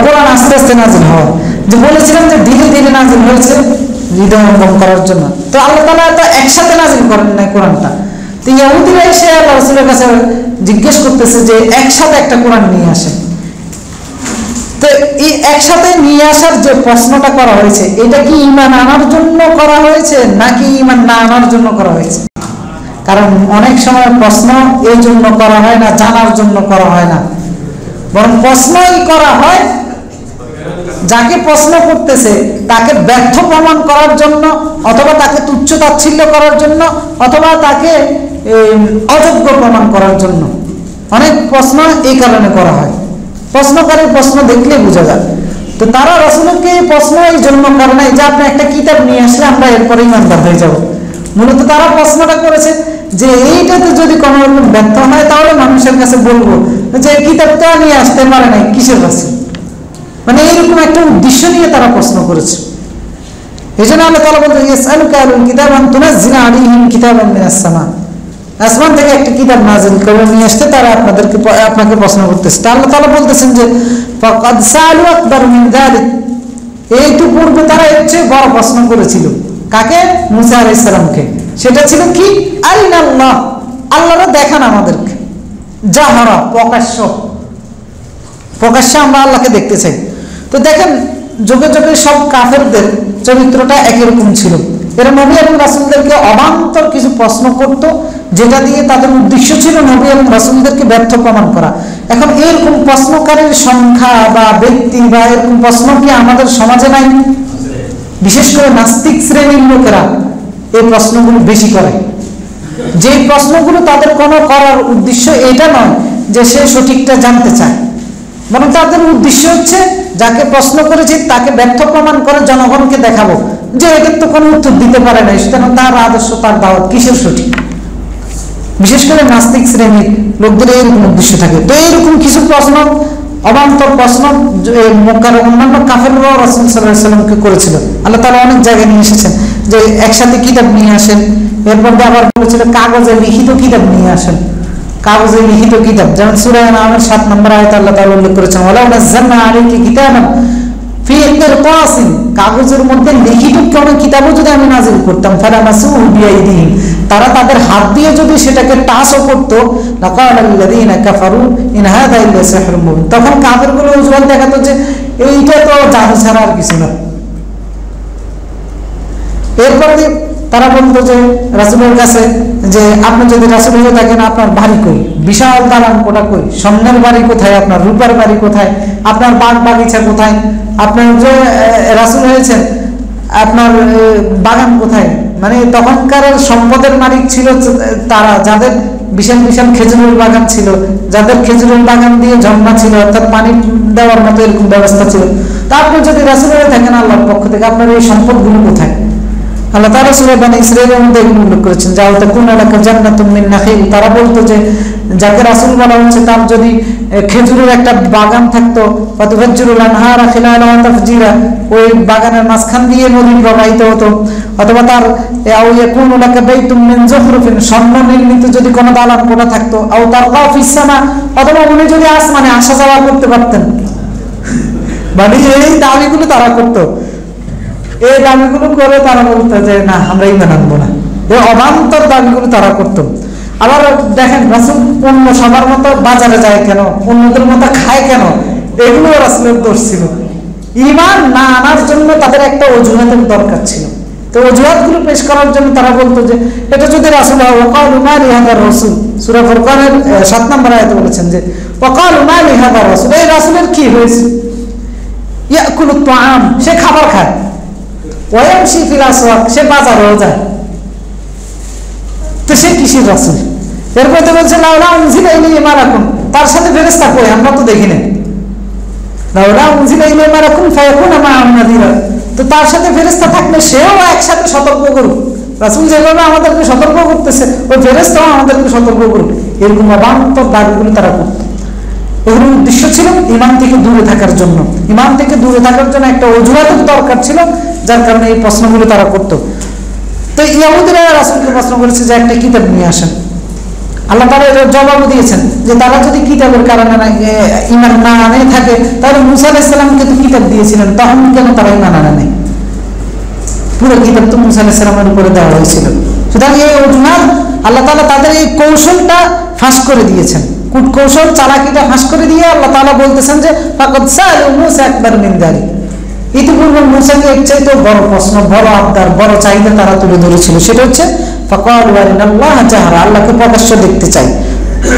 কোরআন আস্তে আস্তে নাজিল হওয়া, যে বলেছিলাম যে ধীরে ধীরে নাজিল হয়েছে হৃদয়ঙ্গম করার জন্য। তো আল্লাহ তাআলা তো একসাথে নাজিল করেন নাই কোরআনটা। তো ইহুদিরা এসে আল্লাহ রাসূলের কাছে জিজ্ঞেস করতেছে যে একসাথে একটা কোরআন নিয়ে আসে। তো এই একসাথে নিয়ে আসার যে প্রশ্নটা করা হয়েছে, এটা কি ঈমান আনার জন্য করা হয়েছে নাকি ঈমান না আনার জন্য করা হয়েছে? কারণ অনেক সময় প্রশ্ন এই জন্য করা হয় না, জানার জন্য করা হয় না, বরং প্রশ্নই করা হয় যাকে প্রশ্ন করতেছে তাকে ব্যর্থ প্রমাণ করার জন্য, অথবা তাকে তুচ্ছ তাচ্ছিল্য করার জন্য, অথবা তাকে অযোগ্য প্রমাণ করার জন্য। অনেক প্রশ্ন এই কারণে করা হয়, প্রশ্নকারীর প্রশ্ন দেখলে বোঝা যায়। তো তারা রাসূলকে প্রশ্ন এই জন্য করে নাই যে আপনি একটা কিতাব নিয়ে আসলে আমরা এরপরে ইমানদার হয়ে যাব। মূলত তারা প্রশ্নটা করেছে যে এইটাতে যদি কোনো রকম ব্যর্থ হয় তাহলে মানুষের কাছে বলবো যে এই কিতাবটা নিয়ে আসতে পারে নাই, কিসের কাছে, মানে এইরকম একটা উদ্দেশ্য নিয়ে তারা প্রশ্ন করেছে। এই জন্য আল্লাহ তাআলা বলতে ইয়াসআলুকা আহলুল কিতাব আন তুনাজ্জিলা আলাইহিম কিতাবান মিনাস সামা, আসমান থেকে একটা কিতাব নাযিল করে নিয়ে আসতে তারা আপনাকে প্রশ্ন করতেছে। আল্লাহ তাআলা বলতেছেন যে ফাকাদ সালু আকবার মিন যালিক, এইটু পূর্বে তারা এর চেয়ে বড় প্রশ্ন করেছিল। কাকে? মুসা আলাইহিস সালামকে। সেটা ছিল কি? আরিনাল্লাহ, আল্লাহরা দেখান আমাদেরকে, জাহরা, প্রকাশ্য আমরা আল্লাহকে দেখতে চাই। তো দেখেন যুগে যুগে সব কাফেরদের চরিত্রটা একই রকম ছিল। এরা নবী এবং রাসূলদেরকে অবান্তর কিছু প্রশ্ন করত, যেটা দিয়ে তাদের উদ্দেশ্য ছিল নবী এবং রাসূলদেরকে ব্যর্থ প্রমাণ করা। এখন এরকম প্রশ্নকারীর সংখ্যা বা ব্যক্তি বা এরকম প্রশ্ন কি আমাদের সমাজে নাই? বিশেষ করে নাস্তিক শ্রেণীর লোকেরা এই প্রশ্নগুলো বেশি করে। যে প্রশ্নগুলো তাদের কোনো করার উদ্দেশ্য এটা নয় যে সে সঠিকটা জানতে চায়, বরং তাদের উদ্দেশ্য হচ্ছে যাকে প্রশ্ন করেছি তাকে ব্যর্থ প্রমাণ করে জনগণকে দেখাবো যে এটার তো কোনো উত্তর দিতে পারে না, সুতরাং তার আদর্শ, তার দাওয়াত কিসের সঠিক। বিশেষ করে নাস্তিক শ্রেণীর লোকদের এরকম উদ্দেশ্য থাকে। তো এইরকম কিছু প্রশ্ন, অবান্তর প্রশ্ন মক্কার অন্যান্য কাফেররাও রাসূল সাল্লাল্লাহু আলাইহি ওয়াসাল্লামকে করেছিল। আল্লাহ তাআলা অনেক জায়গায় নিয়ে এসেছেন যে একসাথে কিতাব নিয়ে আসেন, এরপর আবার বলেছিল কাগজে লিখিত কিতাব নিয়ে আসেন, কাগজে লিখিত কিতাব। যেমন সূরা আনআমের 7 নম্বর আয়াতে আল্লাহ তাআলা উল্লেখ করেছেন ওয়ালাউ নাযালনা আলাইকা কিতাবান ফি কিরতাসিন, কাগজের মধ্যে লিখিত কোনো কিতাবও যদি আমি নাযিল করতাম, ফালামাসুহু বিআইদিহিম, তারা তাদের হাত দিয়ে যদি সেটাকে টাচও করত, লাকালাল্লাযীনা কাফারু ইন হাযা ইল্লা সিহরুম মুবিন, তখন কাফেরগুলো উজ্জ্বল দেখাতো যে এইটা তো জাদু ছাড়া আর কিছু না, এরপরে তারা বলতো যে রাসূলের কাছে যে আপনি যদি রাসূল হয়ে থাকেন আপনার বাড়ি কই, বিশাল দালান কোঠা কই, স্বর্ণের বাড়ি কোথায়, আপনার রূপার বাড়ি কোথায়, আপনার বাগ বাগিচা কোথায়, আপনার যে রাসূল হয়েছেন আপনার বাগান কোথায়। মানে তখনকার সম্পদের মালিক ছিল তারা, যাদের বিশাল বিশাল খেজুরের বাগান ছিল, যাদের খেজুরের বাগান দিয়ে ঝর্ণা ছিল, অর্থাৎ পানি দেওয়ার মতো এরকম ব্যবস্থা ছিল। তা আপনি যদি রাসূল হয়ে থাকেন আল্লাহর পক্ষ থেকে আপনার এই সম্পদগুলো কোথায়? আল্লাহ তাআলা সূরা বনী ইসরাঈলের মধ্যে এগুলো উল্লেখ করেছেন, যাও তাকুন লাকা জান্নাতুম মিন নাখিল। তারা বলতো যে যাকে রাসূল বলা হচ্ছে তার যদি খেজুরের একটা বাগান থাকতো, ফাতুফাজ্জিরুল আনহারা খিলালাহা তাফজিরা, ওই বাগানের মাঝখান দিয়ে নদী প্রবাহিত হতো, অথবা তার আও ইয়াকুনু লাকা বাইতুম মিন যুখরুফিন, স্বর্ণ নির্মিত যদি কোনো দালান কোঠা থাকতো, আও তারকা ফিস সামা, অথবা উনি যদি আসমানে আসা যাওয়া করতে পারতেন। মানে এই দাবিগুলো তারা করতো। এই দাবিগুলো করে তারা বলতো যে না আমরা ঈমান আনবো না। এই অবান্তর দাবিগুলো তারা করতো। আবার দেখেন রাসূল অন্য সবার মতো বাজারে যায় কেন, অন্যদের মতো খায় কেন, এগুলো রাসূলের দোষ ছিল। ঈমান না আনার জন্য তাদের একটা অজুহাতের দরকার ছিল। তো অজুহাতগুলো পেশ করার জন্য তারা বলতো যে এটা যদি রাসূল হয়, ওয়াকালু মা লিহাদার রাসূল, সূরা ফুরকানের 7 নম্বর আয়াতে বলেছেন যে ওয়াকালু মা লিহাদার রাসূল, এই রাসূলের কি হয়েছে, ইয়াকুলুত তাআম, সে খাবার খায়, ওয়ায়ামশি ফিল আসওয়াক, সে বাজারেও যায়, তো সে কিসের রাসূল? এরপর তো বলছে লাউলা উনজিলা ইলাইহি মালাকুন, তার সাথে ফেরেশতা কই আমরা তো দেখি না। লাউলা উনজিলা ইলাইহি মালাকুন ফায়াকুনা মা'আহু নাযীরা, তো তার সাথে ফেরেশতা থাকলে সেও একসাথে সতর্ক করুক। রাসূল যেভাবে আমাদেরকে সতর্ক করতেছে ওই ফেরেশতাও আমাদেরকে সতর্ক করুক। এরকম অবান্তর দাবিগুলো তারা করত। ওর উদ্দেশ্য ছিল ঈমান থেকে দূরে থাকার জন্য, ঈমান থেকে দূরে থাকার জন্য একটা অজুহাতের দরকার ছিল, যার কারণে এই প্রশ্নগুলো তারা করত। তো ইহুদিরা রাসূলকে প্রশ্ন করেছে যে একটা কিতাব নিয়ে আসেন। আল্লাহ তাআলা এর জবাব দিয়েছেন যে তারা যদি কিতাবের কারণে ঈমান না আনে থাকে তাহলে মুসা আলাইহিস সালামকে তো কিতাব দিয়েছিলেন, তখন কেন তারা ঈমান আনে নাই? পুরো কিতাব তো মুসা আলাইহিস সালামের উপরে দেওয়া হয়েছিল। সুতরাং এই অজুহাত আল্লাহ তাআলা তাদের এই কৌশলটা ফাঁস করে দিয়েছেন, কূটকৌশল চালাকিটা ফাঁস করে দিয়ে আল্লাহ তাআলা বলতেছেন যে ফাকাদ সাআলু মুসা আকবার মিন যালিক, ইতিপূর্বে মুসাকে এর চাইতে বড় প্রশ্ন, বড় আবদার, বড় চাহিদা তারা তুলে ধরেছিল। সেটা হচ্ছে ফাকালু আরিনাল্লাহা জাহরা, আল্লাহকে প্রকাশ্য দেখতে চাই।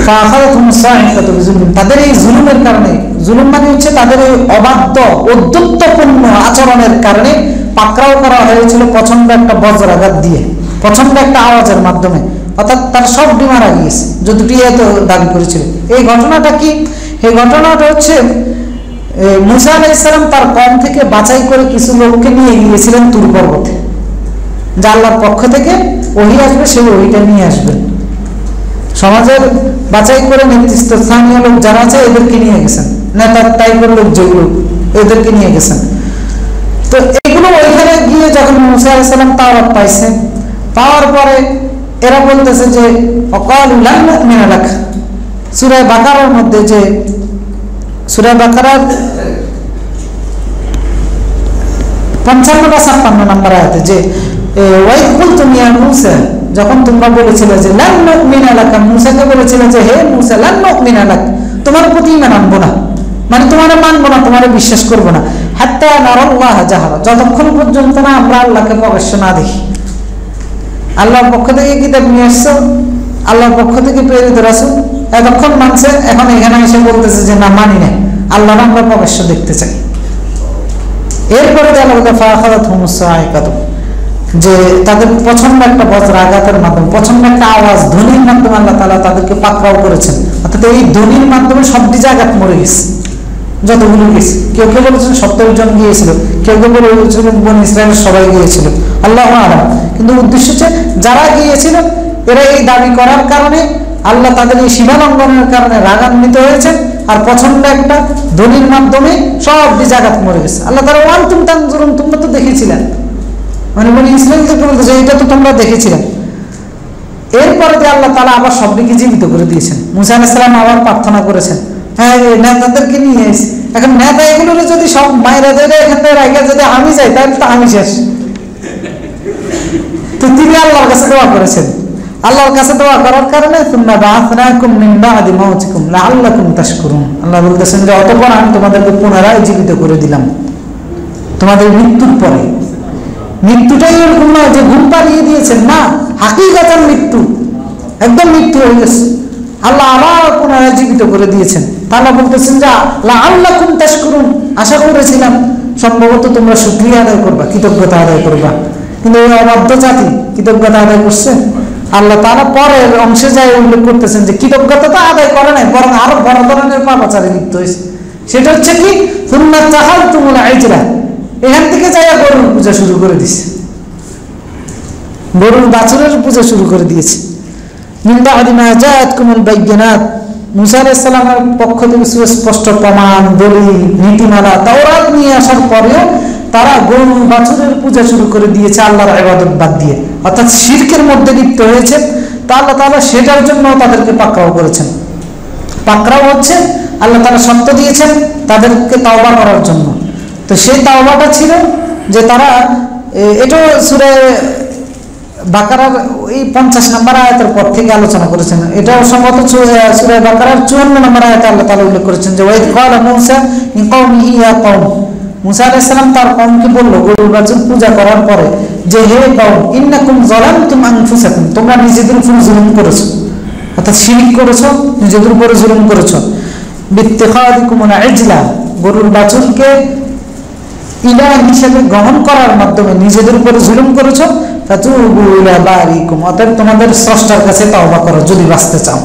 ফাআখাযাতহুম সাইকাতু বিজুলুম, তাদের এই জুলুমের কারণে, জুলুম মানে হচ্ছে তাদের এই অবাধ্য অদ্যুত্বপূর্ণ আচরণের কারণে পাকড়াও করা হয়েছিল প্রচন্ড একটা বজ্রাঘাত দিয়ে, প্রচন্ড একটা আওয়াজের মাধ্যমে, অর্থাৎ তার সব ডিম মারা গিয়েছে, যতটি এত দাবি করেছিল। এই ঘটনাটা কি? এই ঘটনাটা হচ্ছে মুসা আলাইহিস সালাম তার কওম থেকে বাছাই করে কিছু লোককে নিয়ে গিয়েছিলেন তুর পর্বতে, যা আল্লাহর পক্ষ থেকে ওহী আসবে, সেই ওহীটা নিয়ে আসবেন। সমাজের বাছাই করে নেতৃস্থানীয় লোক যারা আছে এদেরকে নিয়ে গেছেন, নেতা টাইপের লোক যেগুলো এদেরকে নিয়ে গেছেন। তো এগুলো ওইখানে গিয়ে যখন মুসা আলাইহিস সালাম তাওরাত পাইছেন, পাওয়ার পরে এরা বলতেছে যে অকালু লান নুমিনা লাক, সূরা বাকারার মধ্যে, যে সূরা বাকারার 55 বা 56 নম্বর আয়াতে যে ওয়াইদ কুলতুম ইয়া মূসা, যখন তোমরা বলেছিলে যে লান নুমিনা লাক, মূসাকে বলেছিলে যে হে মূসা লান নুমিনা লাক, তোমার প্রতি ঈমান আনবো না, মানে তোমারে মানবো না, তোমারে বিশ্বাস করবো না, হাত্তা নারাল্লাহ জাহরা, যতক্ষণ পর্যন্ত না আমরা আল্লাহকে প্রকাশ্য না দেখি। আল্লাহর পক্ষ থেকে কিতাব নিয়ে আসছো, আল্লাহর পক্ষ থেকে প্রেরিত রাসূল, এতক্ষণ মানছে, এখন এখানে এসে বলতেছে যে না মানি না, আল্লাহর আমরা প্রকাশ্য দেখতে চাই। এরপরে যে তাদের প্রচন্ড একটা বজ্র আঘাতের মাধ্যমে, প্রচন্ড একটা আওয়াজ, ধ্বনির মাধ্যমে আল্লাহ তাআলা তাদেরকে পাকড়াও করেছেন, অর্থাৎ এই ধ্বনির মাধ্যমে সবটি জায়গাত মরে গেছে, যতগুলো গেছে। কেউ কেউ বলেছেন 70 জন গিয়েছিল, কেউ কেউ বলেছিলেন বনী ইসরাইলের সবাই গিয়েছিল, আল্লাহু আ'লাম। কিন্তু উদ্দেশ্য হচ্ছে যারা গিয়েছিল এরা এই দাবি করার কারণে, আল্লাহ তাদের এই সীমা লঙ্ঘনের কারণে রাগান্বিত হয়েছেন, আর প্রচন্ড একটা ধ্বনির মাধ্যমে সব জায়গাত মরে গেছে। আল্লাহ তাআলা ওয়ান্তুম তানজুরুন, তোমরা তো দেখেছিলেন, মানে বনী ইসরাইলকে বলতেছে এটা তো তোমরা দেখেছিলেন। এরপরে যে আল্লাহ তাআলা আবার সবটিকে জীবিত করে দিয়েছেন। মুসা আলাইহিস সালাম আবার প্রার্থনা করেছেন, হ্যাঁ নেতাদেরকে নিয়ে এসে, এখন নেতা এগুলো যদি সব মায়েরা দেয় এখান থেকে রাইখা যদি আমি যাই তাহলে তো আমি শেষ। তো তিনি আল্লাহর কাছে দোয়া করেছেন, আল্লাহর কাছে দোয়া করার কারণে সুম্মা বা'আথনাকুম মিন বা'দি মাউতিকুম লাআল্লাকুম তাশকুরুন, আল্লাহ বলতেছেন যে অতঃপর আমি তোমাদেরকে পুনরায় জীবিত করে দিলাম তোমাদের মৃত্যুর পরে। মৃত্যুটাই এরকম নয় যে ঘুম পাড়িয়ে দিয়েছেন, না, হাকিকাতান মৃত্যু, একদম মৃত্যু হয়ে গেছে। আল্লাহ আবার পুনরায় জীবিত করে দিয়েছেন। তাআলা বলতেছেন যে লাআল্লাকুম তাশকুরুন, আশা করেছিলাম সম্ভবত তোমরা শুকরিয়া আদায় করবা, কৃতজ্ঞতা আদায় করবা। কিন্তু এই অবাধ্য জাতি কৃতজ্ঞতা আদায় করছে? আল্লাহ তাআলা পরের অংশে যায় উল্লেখ করতেছেন যে কৃতজ্ঞতা তো আদায় করে নাই, বরং আরো বড় ধরনের পাপাচারে লিপ্ত হয়েছে। সেটা হচ্ছে কি, সুন্না তাহালতুমুল আজরা, এখান থেকে যাইয়া গরুর পূজা শুরু করে দিছে, গরুর বাছুরের পূজা শুরু করে দিয়েছে। মিন বা'দি মা জাআতকুমুল বাইয়িনাত, মুসা আলাইহিস সালামের পক্ষ থেকে সুস্পষ্ট প্রমাণ, দলিল, নীতিমালা, তাওরাত নিয়ে আসার পরেও তারা গরু বাছুরের পূজা শুরু করে দিয়েছে আল্লাহর ইবাদত বাদ দিয়ে, অর্থাৎ শিরকের মধ্যে লিপ্ত হয়েছে। তা আল্লাহ তাআলা সেটার জন্য তাদেরকে পাকড়াও করেছেন। পাকড়াও হচ্ছে আল্লাহ তাআলা শর্ত দিয়েছেন তাদেরকে তাওবা করার জন্য। তো সেই তাওবাটা ছিল যে তারা, এটা সূরা বাকারার এই 50 নম্বর আয়াতের পর থেকে আলোচনা করেছেন। এটাও সম্ভবত সূরা বাকারার 54 নম্বর আয়াতে আল্লাহ তাআলা উল্লেখ করেছেন যে ওয়াইদ ক্বালা মূসা লিকাওমিহি ইয়া কওম, মুসা আলাইহিস সালাম তার কওমকে বলল গরু বাছুর পূজা করার পরে যে হে কওম ইন্নাকুম যালামতুম আনফুসাকুম, তোমরা নিজেদের উপর জুলুম করেছো, অর্থাৎ শিরক করেছো, নিজেদের উপর জুলুম করেছো। বিত্তিখাদিকুমুল ইজলা, গরুর বাছুরকে ইলাহ হিসেবে গ্রহণ করার মাধ্যমে নিজেদের উপর জুলুম করেছো। ফাতুবু ইলা বারিকুম, অতএব তোমাদের স্রষ্টার কাছে তওবা করো যদি বাঁচতে চাও।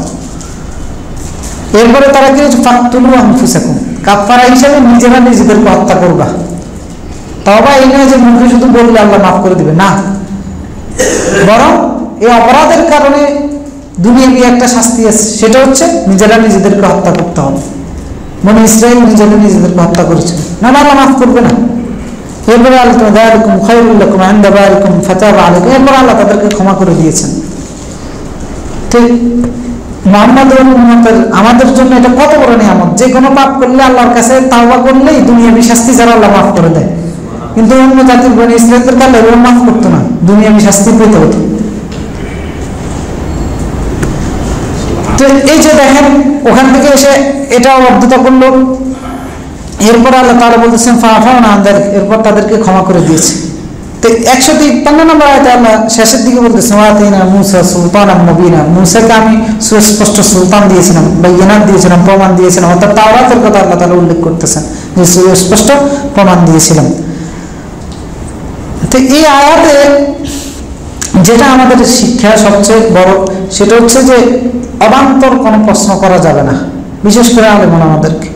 এরপরে তারা কি ফাকতুলু আনফুসাকুম, কাফারা হিসেবে নিজেরা নিজেদেরকে হত্যা করবা। তওবা এই নয় যে মুখে শুধু বললে আল্লাহ মাফ করে দিবে, না, বরং এই অপরাধের কারণে দুনিয়াবি একটা শাস্তি আছে, সেটা হচ্ছে নিজেরা নিজেদেরকে হত্যা করতে হবে। বনি ইসরাঈল নিজেরা নিজেদেরকে হত্যা করেছে, না, আল্লাহ মাফ করবে না। এরপরে আল্লাহ যালিকুম খায়রুল লাকুম ইনদা বারিকুম ফাতাবা আলাইকুম, এরপরে আল্লাহ তাদেরকে ক্ষমা করে দিয়েছেন। ঠিক মুহাম্মদের উম্মতের আমাদের জন্য এটা কত বড় নিয়ামত, যে কোনো পাপ করলে আল্লাহর কাছে তাওবা করলেই দুনিয়াবি শাস্তি যারা আল্লাহ মাফ করে দেয়। কিন্তু অন্য জাতির বনি ইসরাঈলদের কাছে এগুলো মাফ করতো না, দুনিয়াবি শাস্তি পেতে হতো। তো এই যে দেখেন ওখান থেকে এসে এটা অবদ্ধতা করলো, এরপর আল্লাহ তাআলা বলতেছেন ফাআফাউনা আন যালিক, এরপর তাদেরকে ক্ষমা করে দিয়েছে। তো 153 নম্বর আয়াতে আল্লাহ শেষের দিকে বলতেছেন ওয়াতাইনা মূসা সুলতানাম মুবিনা, মূসাকে আমি সুস্পষ্ট সুলতান দিয়েছিলাম, বাইয়িনাত দিয়েছিলাম, প্রমাণ দিয়েছিলাম, অর্থাৎ তাওরাতের কথা আল্লাহ তাআলা উল্লেখ করতেছেন যে সুস্পষ্ট প্রমাণ দিয়েছিলাম। তো এই আয়াতে যেটা আমাদের শিক্ষা সবচেয়ে বড়, সেটা হচ্ছে যে অবান্তর কোনো প্রশ্ন করা যাবে না, বিশেষ করে আলেম ওলামাদেরকে,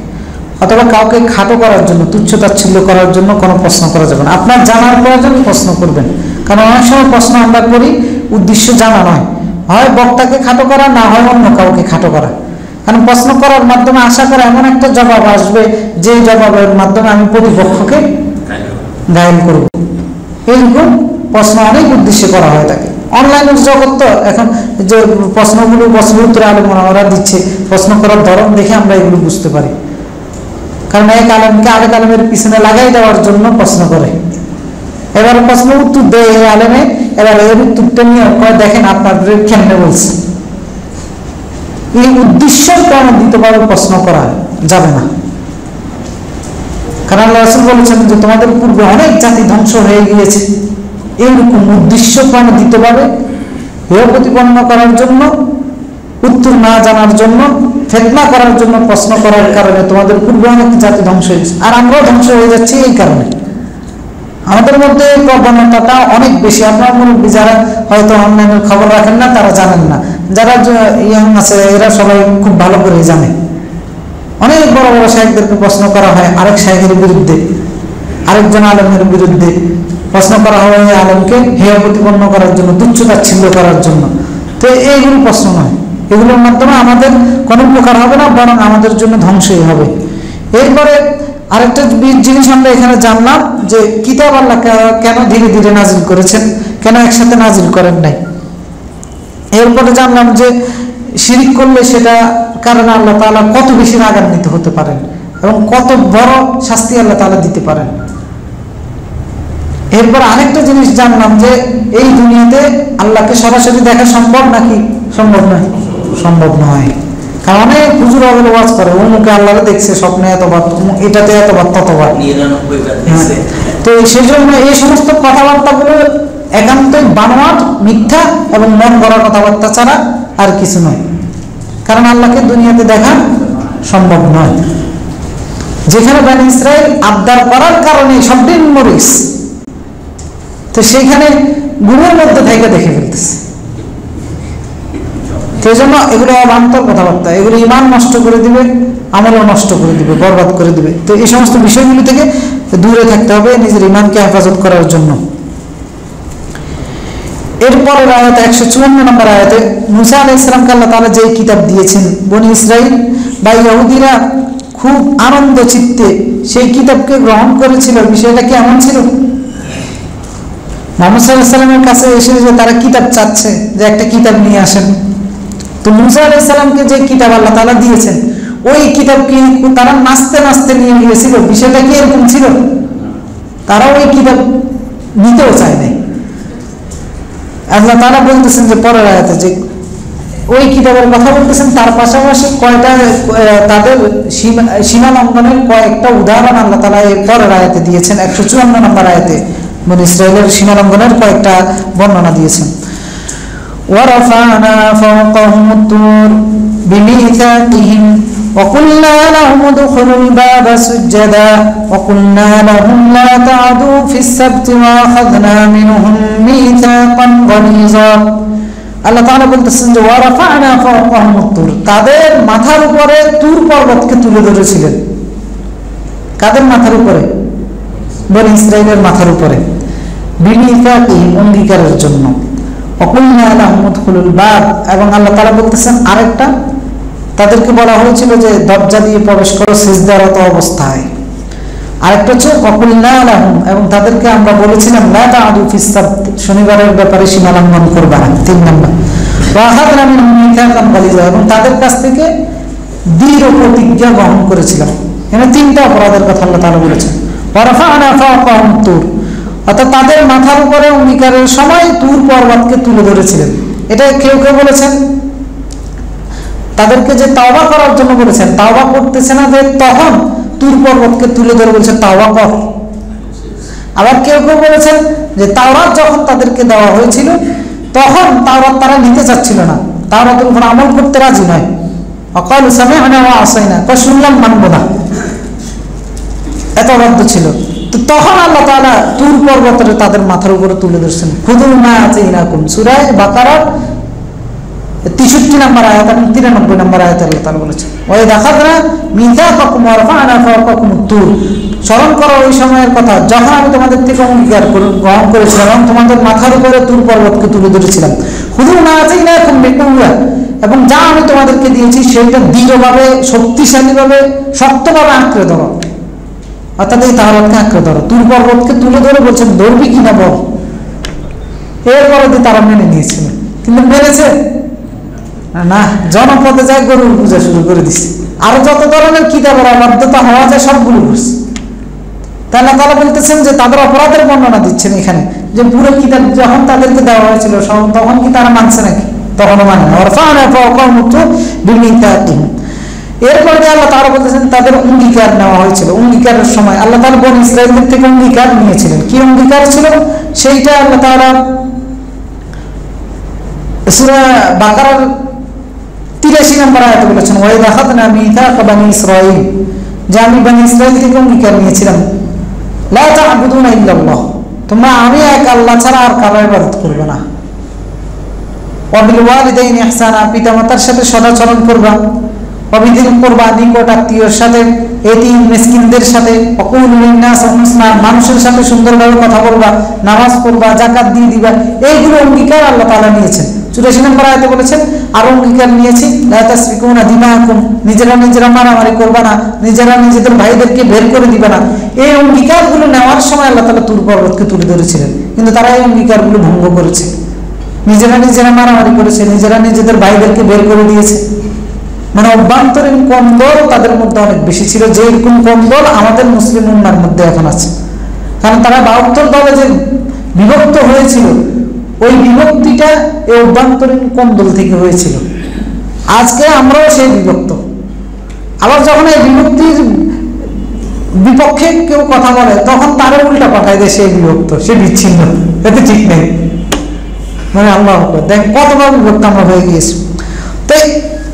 অথবা কাউকে খাটো করার জন্য, তুচ্ছ তাচ্ছিল্য করার জন্য কোনো প্রশ্ন করা যাবে না। আপনার জানার প্রয়োজন প্রশ্ন করবেন, কারণ অনেক সময় প্রশ্ন আমরা করি উদ্দেশ্য জানা নয়, হয় বক্তাকে খাটো করা, না হয় অন্য কাউকে খাটো করা। কারণ প্রশ্ন করার মাধ্যমে আশা করা এমন একটা জবাব আসবে যে জবাবের মাধ্যমে আমি প্রতিপক্ষকে ঘায়েল করব। এইরকম প্রশ্ন অনেক উদ্দেশ্যে করা হয় থাকে। অনলাইনের জগৎ তো এখন যে প্রশ্নগুলো, প্রশ্নের উত্তরে আলেম ওলামারা দিচ্ছে, প্রশ্ন করার ধরন দেখে আমরা এগুলো বুঝতে পারি। কারণ এক আলেমকে আরেক আলেমের পিছনে লাগাই দেওয়ার জন্য প্রশ্ন করে, এবার প্রশ্ন উত্তর দেয় এই আলেমে, এবার এর উত্তরটা নিয়ে দেখেন আপনার কেমনে বলছে। এই উদ্দেশ্য প্রণোদিতভাবে প্রশ্ন করা যাবে না, কারণ আল্লাহ রাসূল বলেছেন যে তোমাদের পূর্বে অনেক জাতি ধ্বংস হয়ে গিয়েছে এইরকম উদ্দেশ্য প্রণোদিতভাবে হেয় প্রতিপন্ন করার জন্য, উত্তর না জানার জন্য, ফিতনা করার জন্য প্রশ্ন করার কারণে তোমাদের পূর্বে অনেক জাতি ধ্বংস হয়েছে। আর আমরাও ধ্বংস হয়ে যাচ্ছি এই কারণে। আমাদের মধ্যে এই প্রবণতাটা অনেক বেশি। আপনার মুরব্বী যারা হয়তো অনলাইনের খবর রাখেন না, তারা জানেন না, যারা ইয়াং আছে এরা সবাই খুব ভালো করে জানে। অনেক বড় বড় শায়েখদেরকে প্রশ্ন করা হয় আরেক শায়েখের বিরুদ্ধে, আরেকজন আলেমের বিরুদ্ধে প্রশ্ন করা হয় এই আলেমকে হেয় প্রতিপন্ন করার জন্য, তুচ্ছ তাচ্ছিল্য করার জন্য। তো এইগুলো প্রশ্ন নয়, এগুলোর মাধ্যমে আমাদের কোনো উপকার হবে না, বরং আমাদের জন্য ধ্বংসই হবে। এরপরে আরেকটা জিনিস আমরা এখানে জানলাম যে কিতাব আল্লাহ কেন ধীরে ধীরে নাজিল করেছেন, কেন একসাথে নাজিল করেন নাই। এরপরে জানলাম যে শিরিক করলে সেটা কারণে আল্লাহ তাআলা কত বেশি রাগান্বিত হতে পারেন এবং কত বড় শাস্তি আল্লাহ তাআলা দিতে পারেন। এরপর আরেকটা জিনিস জানলাম যে এই দুনিয়াতে আল্লাহকে সরাসরি দেখা সম্ভব নাকি সম্ভব নয়, সম্ভব নয়। কারণ অনেক হুজুর আবার ওয়াজ করে অমুকে আল্লাহরে দেখছে স্বপ্নে এতবার, এটাতে এতবার ততবার। তো সেই জন্য এই সমস্ত কথাবার্তাগুলো একান্তই বানোয়াট, মিথ্যা এবং মন গড়া কথাবার্তা ছাড়া আর কিছু নয়। কারণ আল্লাহকে দুনিয়াতে দেখা সম্ভব নয়। যেখানে বনি ইসরাইল আবদার করার কারণে সব দিন মরিস, তো সেইখানে ঘুমের মধ্যে থেকে দেখে ফেলতেছে। সেই জন্য এগুলো অবান্তর কথাবার্তা, এগুলো ইমান নষ্ট করে দিবে, আমলও নষ্ট করে দিবে, বরবাদ করে দিবে। তো এই সমস্ত বিষয়গুলি থেকে দূরে থাকতে হবে নিজের ইমানকে হেফাজত করার জন্য। এরপরের আয়াতে 154 নম্বর আয়াতে মুসা আলাইহিস সালামকে আল্লাহ তাআলা যে কিতাব দিয়েছেন, বনি ইসরাইল বা ইহুদিরা খুব আনন্দ চিত্তে সেই কিতাবকে গ্রহণ করেছিল। বিষয়টা কি এমন ছিল, মুহাম্মদ সাল্লাল্লাহু আলাইহি সাল্লামের কাছে এসে যে তারা কিতাব চাচ্ছে যে একটা কিতাব নিয়ে আসেন। তো মুসা আলাইহিস সালামকে যে কিতাব আল্লাহ তাআলা দিয়েছেন ওই কিতাব কি তারা নাচতে নাচতে নিয়ে গিয়েছিল? বিষয়টা কি এরকম ছিল? তারা ওই কিতাব নিতেও চায় নাই। আল্লাহ তাআলা বলতেছেন যে পরের আয়াতে যে ওই কিতাবের কথা বলতেছেন, তার পাশাপাশি কয়টা তাদের সীমা লঙ্ঘনের কয়েকটা উদাহরণ আল্লাহ তাআলা এর পরের আয়াতে দিয়েছেন। 154 নম্বর আয়াতে বনি ইসরাইলের সীমা লঙ্ঘনের কয়েকটা বর্ণনা দিয়েছেন। ওয়ারাফানা ফাওকাহুম তুর বিমিসাকিহিম وقلنا لهم ادخلوا الباب سجدا وقلنا لهم لا تعدوا في السبت واخذنا منهم ميثاقا غليظا। আল্লাহ তাআলা বলতেছেন যে ওয়ারাফানা ফাওকাহুম তুর, তাদের মাথার উপরে তুর পর্বতকে তুলে ধরেছিলেন। কাদের মাথার উপরে? বনি ইসরাইলের মাথার উপরে, বিমিসাকিহিম অঙ্গীকারের জন্য। ওয়াকুলনা লাহুম উদখুলুল বাব, এবং আল্লাহ তাআলা বলতেছেন আরেকটা, তাদেরকে বলা হয়েছিল যে দরজা দিয়ে প্রবেশ করো সিজদারত অবস্থায়। আরেকটা হচ্ছে ওয়াকুলনা লাহুম, এবং তাদেরকে আমরা বলেছিলাম লা তা'দু ফিস সাবত, শনিবারের ব্যাপারে সীমা লঙ্ঘন করবে না। 3 নম্বর ওয়া আখাযনা মিনহুম মিথাকান গালিযা, এবং তাদের কাছ থেকে দৃঢ় প্রতিজ্ঞা গ্রহণ করেছিলাম। এখানে 3টা অপরাধের কথা আল্লাহ তাআলা বলেছেন। ওয়া রাফা'না ফাওকাহুম তুর, অর্থাৎ তাদের মাথার উপরে অঙ্গীকারের সময় তুর পর্বতকে তুলে ধরেছিলেন। এটা কেউ কেউ বলেছেন তাদেরকে যে তাওবা করার জন্য বলেছেন, তাওবা করতেছে না যে তখন তুর পর্বতকে তুলে ধরে বলছে তাওবা কর। আবার কেউ কেউ বলেছেন যে তাওরাত যখন তাদেরকে দেওয়া হয়েছিল তখন তাওরাত তারা নিতে চাচ্ছিল না, তাওরাতের উপর আমল করতে রাজি নয়। অকালু সামি'না ওয়া আসাইনা, শুনলাম মানব না, এত বাধ্য ছিল। তো তখন আল্লাহ তাআলা তুর পর্বতের তাদের মাথার উপরে তুলে ধরছেন। খুযু মা আতাইনাকুম, সূরা বাকারার 63 নম্বর আয়াত এবং 93 নম্বর আয়াতে আল্লাহ তাআলা বলেছেন ওয়া ইযা আখাযনা মিথাকাকুম ওয়া রাফা'না ফাওকাকুম তুর, স্মরণ করো ওই সময়ের কথা যখন আমি তোমাদের থেকে অঙ্গীকার গ্রহণ করেছিলাম এবং তোমাদের মাথার উপরে তুর পর্বতকে তুলে ধরেছিলাম। খুযু মা আতাইনাকুম বিকুওয়া, এবং যা আমি তোমাদেরকে দিয়েছি সেটা দৃঢ়ভাবে, শক্তিশালীভাবে, শক্তভাবে আঁকড়ে ধরো। অর্থাৎ এই তাওরাতকে আঁকড়ে ধরো। তুর পর্বতকে তুলে ধরে বলছেন ধরবি কিনা বল। এরপরে তারা মেনে নিয়েছিল, কিন্তু মেনেছে না, জনপদে যায় গরুর পূজা শুরু করে দিচ্ছে। আরো যত ধরনের কিতাবের অবাধ্যতা হওয়া যায় সবগুলো করছে। তাহলে তারা বলতেছেন যে তাদের অপরাধের বর্ণনা দিচ্ছেন এখানে, যে পুরো কিতাব যখন তাদেরকে দেওয়া হয়েছিল তখন কি তারা মানছে নাকি? তখনও মানে না। এরপরে আল্লাহ তাআলা বলতেছেন তাদের অঙ্গীকার নেওয়া হয়েছিল। অঙ্গীকারের সময় আল্লাহ তাআলা বনী ইসরাঈলদের থেকে অঙ্গীকার নিয়েছিলেন। কি অঙ্গীকার ছিল সেইটা আল্লাহ তাআলা সূরা বাকারার 83 নম্বর আয়াতে বলেছেন ওয়া ইযা আখাযনা মিথাকা বনী ইসরাঈল, যে আমি বনী ইসরাঈল থেকে অঙ্গীকার নিয়েছিলাম লা তা'বুদুনা ইল্লাল্লাহ, তোমরা আমি এক আল্লাহ ছাড়া আর কারো ইবাদত করবে না। ওয়া বিল ওয়ালিদাইনি ইহসানা, পিতামাতার সাথে সদাচরণ করবা। অবিধিল করবা, নিকট আত্মীয়র সাথে, এতিম মিসকিনদের সাথে। ওয়াকুলু লিন-নাসি হুসনা, মানুষের সাথে সুন্দরভাবে কথা বলবা, নামাজ পড়বা, যাকাত দিয়ে দিবা। এইগুলো অঙ্গীকার আল্লাহ তাআলা নিয়েছেন। 84 নম্বর আয়াতে বলেছেন আর অঙ্গীকার নিয়েছি লা তাসফিকুনা দিমাকুম, নিজেরা মারামারি করবা না, নিজেরা নিজেদের ভাইদেরকে বের করে দিবা না। এই অঙ্গীকারগুলো নেওয়ার সময় আল্লাহ তাআলা তুর পর্বতকে তুলে ধরেছিলেন, কিন্তু তারা এই অঙ্গীকারগুলো ভঙ্গ করেছে। নিজেরা মারামারি করেছে, নিজেরা নিজেদের ভাইদেরকে বের করে দিয়েছে। মানে অভ্যন্তরীণ কন্দল তাদের মধ্যে অনেক বেশি ছিল, যে এরকম কন্দল আমাদের মুসলিম উম্মার মধ্যে এখন আছে। কারণ তারা 72 দলে যে বিভক্ত হয়েছিল, ওই বিভক্তিটা এই অভ্যন্তরীণ কন্দল থেকে হয়েছিল। আজকে আমরাও সেই বিভক্ত। আবার যখন এই বিভক্তির বিপক্ষে কেউ কথা বলে তখন তারা উল্টা পাঠায় দেয় সে বিভক্ত, সে বিচ্ছিন্ন, এতে ঠিক নেই। মানে আল্লাহ দেখ কতবার বিভক্ত আমরা হয়ে গিয়েছি। তাই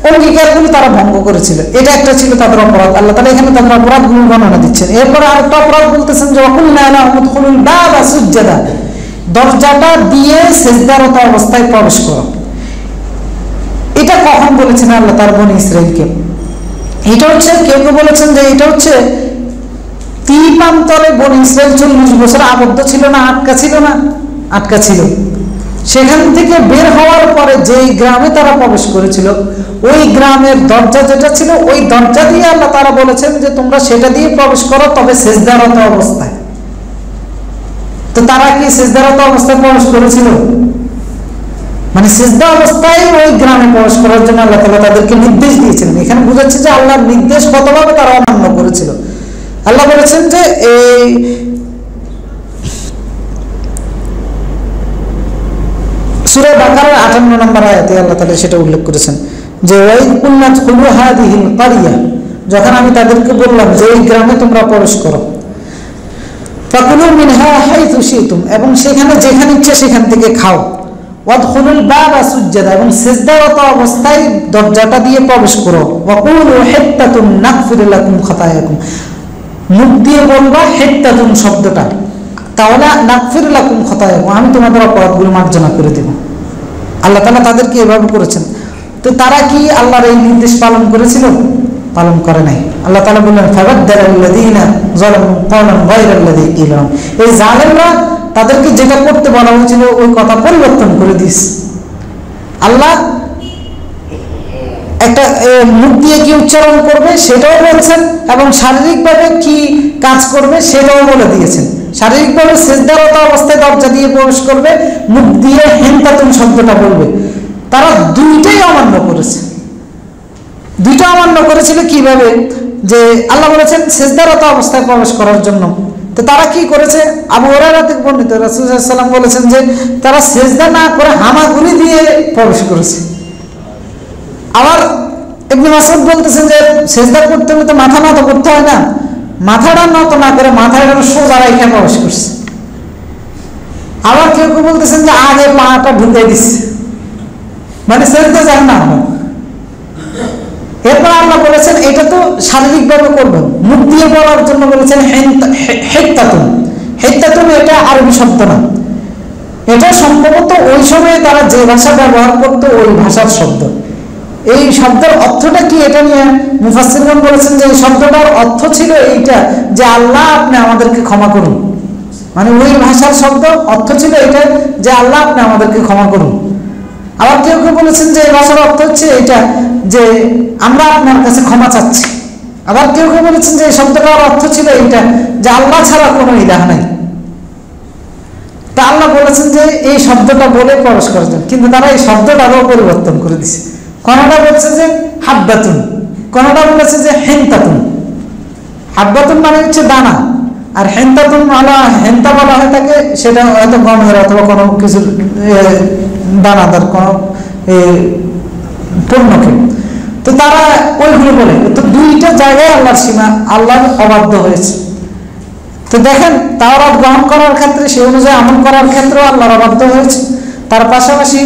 অঙ্গীকারগুলো তারা ভঙ্গ করেছিল, এটা একটা ছিল তাদের অপরাধ। আল্লাহ তাআলা এখানে তাদের অপরাধগুলো বর্ণনা দিচ্ছেন। এরপরে আরেকটা অপরাধ বলতেছেন যে ওয়াকুলনা লাহুম উদখুলুল বাবা সুজ্জাদা, দরজাটা দিয়ে সিজদারত অবস্থায় প্রবেশ করো। এটা কখন বলেছেন আল্লাহ তার বনি ইসরাইলকে? এটা হচ্ছে কেউ কেউ বলেছেন যে এটা হচ্ছে তীপান্তরে বনি ইসরাইল 40 বছর আবদ্ধ ছিল না, আটকা ছিল। সেখান থেকে বের হওয়ার পরে যেই গ্রামে তারা প্রবেশ করেছিল ওই গ্রামের দরজা যেটা ছিল ওই দরজা দিয়ে আল্লাহ তারা বলেছেন যে তোমরা সেটা দিয়ে প্রবেশ করো, তবে সিজদারত অবস্থায়। তো তারা কি সিজদারত অবস্থায় প্রবেশ করেছিল? মানে সিজদা অবস্থায় ওই গ্রামে প্রবেশ করার জন্য আল্লাহ তাআলা তাদেরকে নির্দেশ দিয়েছিলেন। এখানে বোঝাচ্ছে যে আল্লাহর নির্দেশ কতভাবে তারা অমান্য করেছিল। আল্লাহ বলেছেন যে এই সূরা বাকারার 58 নম্বর আয়াতে আল্লাহ তাআলা সেটা উল্লেখ করেছেন যে ওয়াইদ কুল্লাত খুলু হাদিহিল কারিয়া, যখন আমি তাদেরকে বললাম যে এই গ্রামে তোমরা প্রবেশ করো, ফাকুলু মিনহা হাইথু শিতুম, এবং সেখানে যেখানে ইচ্ছে সেখান থেকে খাও, ওয়াদখুলুল বাবা সুজ্জাদা, এবং সিজদারত অবস্থায় দরজাটা দিয়ে প্রবেশ করো, ওয়াকুলু হিত্তাতুন নাগফির লাকুম খাতায়াকুম, মুখ দিয়ে বলবা হিত্তাতুন শব্দটা, তাহলে নাগফির লাকুম খাতায়াকুম, আমি তোমাদের অপরাধগুলো মার্জনা করে দেব। আল্লাহ তাআলা তাদেরকে এভাবে করেছেন। তো তারা কি আল্লাহর এই নির্দেশ পালন করেছিল? পালন করে নাই। আল্লাহ তাআলা বললেন ফাবাদদালাল্লাযীনা যালামু ক্বাওলান গায়রাল্লাযী কিলা লাহুম, এই জালেমরা তাদেরকে যেটা করতে বলা হয়েছিল ওই কথা পরিবর্তন করে দিস। আল্লাহ একটা মুখ দিয়ে কি উচ্চারণ করবে সেটাও বলছেন, এবং শারীরিকভাবে কি কাজ করবে সেটাও বলে দিয়েছেন। শারীরিকভাবে সিজদারত অবস্থায় দরজা দিয়ে প্রবেশ করবে, মুখ দিয়ে হিন্তাতুন শব্দটা বলবে। তারা দুইটাই অমান্য করেছে। দুইটা অমান্য করেছিল কিভাবে? যে আল্লাহ বলেছেন সিজদারত অবস্থায় প্রবেশ করার জন্য, তো তারা কি করেছে? আবু হুরায়রা থেকে বর্ণিত রাসূল সাল্লাল্লাহু আলাইহি ওয়াসাল্লাম বলেছেন যে তারা সিজদা না করে হামাগুড়ি দিয়ে প্রবেশ করেছে। আবার ইবনে মাসউদ বলতেছেন যে সিজদা করতে হলে তো মাথা নত করতে হয় না, মাথাটা নত না করে মাথাটা সোজা রেখে প্রবেশ করছে। আবার কেউ কেউ বলতেছেন যে আগে পাটা ঢুকে দিচ্ছে, মানে সিজদা যায় না। এরপর আল্লাহ বলেছেন এটা তো শারীরিকভাবে করবেন, মুখ দিয়ে বলার জন্য বলেছেন হিত্তাতুন। হিত্তাতুন এটা আরবি শব্দ না, এটা সম্ভবত ওই সময়ে তারা যে ভাষা ব্যবহার করত ওই ভাষার শব্দ। এই শব্দের অর্থটা কি এটা নিয়ে মুফাসসিরগণ বলেছেন যে এই শব্দটার অর্থ ছিল এইটা যে আল্লাহ আপনি আমাদেরকে ক্ষমা করুন। মানে ওই ভাষার শব্দ অর্থ ছিল এটা যে আল্লাহ আপনি আমাদেরকে ক্ষমা করুন। আবার কেউ কেউ বলেছেন যে এই ভাষার অর্থ হচ্ছে এটা যে আমরা আপনার কাছে ক্ষমা চাচ্ছি। আবার কেউ কেউ বলেছেন যে এই শব্দটার অর্থ ছিল এইটা যে আল্লাহ ছাড়া কোনো ইলাহ নাই। তা আল্লাহ বলেছেন যে এই শব্দটা বলে প্রবেশ করার জন্য, কিন্তু তারা এই শব্দটারও পরিবর্তন করে দিছে। কোনটা বলছে যে হাব্বাতুন, কোনটা বলেছে যে হেন্তাতুন। হাব্বাতুন মানে হচ্ছে দানা, আর হেন্তাতুন হেন্তা বলা হয় থাকে সেটা হয়তো গমের অথবা কোনো কিছু দানাদার কোনো পণ্যকে। তো তারা ওইগুলো বলে, তো দুইটা জায়গায় আল্লাহর সীমা, আল্লাহর অবাধ্য হয়েছে। তো দেখেন তাওরাত গ্রহণ করার ক্ষেত্রে সেই অনুযায়ী আমল করার ক্ষেত্রেও আল্লাহর অবাধ্য হয়েছে। তার পাশাপাশি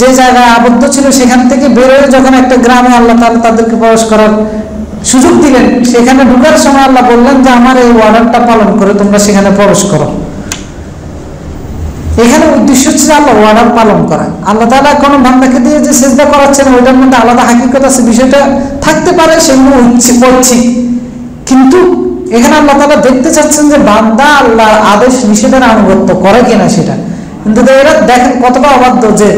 যে জায়গায় আবদ্ধ ছিল সেখান থেকে বেরোয় যখন একটা গ্রামে আল্লাহ তাআলা তাদেরকে প্রবেশ করার সুযোগ দিলেন, সেখানে ঢোকার সময় আল্লাহ বললেন যে আমার এই অর্ডারটা পালন করে তোমরা সেখানে প্রবেশ করো। এখানে উদ্দেশ্য হচ্ছে আল্লাহ অর্ডার পালন করা। আল্লাহ তাআলা কোনো বান্দাকে দিয়ে যে সিজদা করাচ্ছেন ওইটার মধ্যে আলাদা হাকিকত আছে, বিষয়টা থাকতে পারে, সেগুলো করছি। কিন্তু এখানে আল্লাহ তাআলা দেখতে চাচ্ছেন যে বান্দা আল্লাহর আদেশ নিষেধের আনুগত্য করে কিনা সেটা। কিন্তু এরা দেখেন কতটা অবাধ্য যে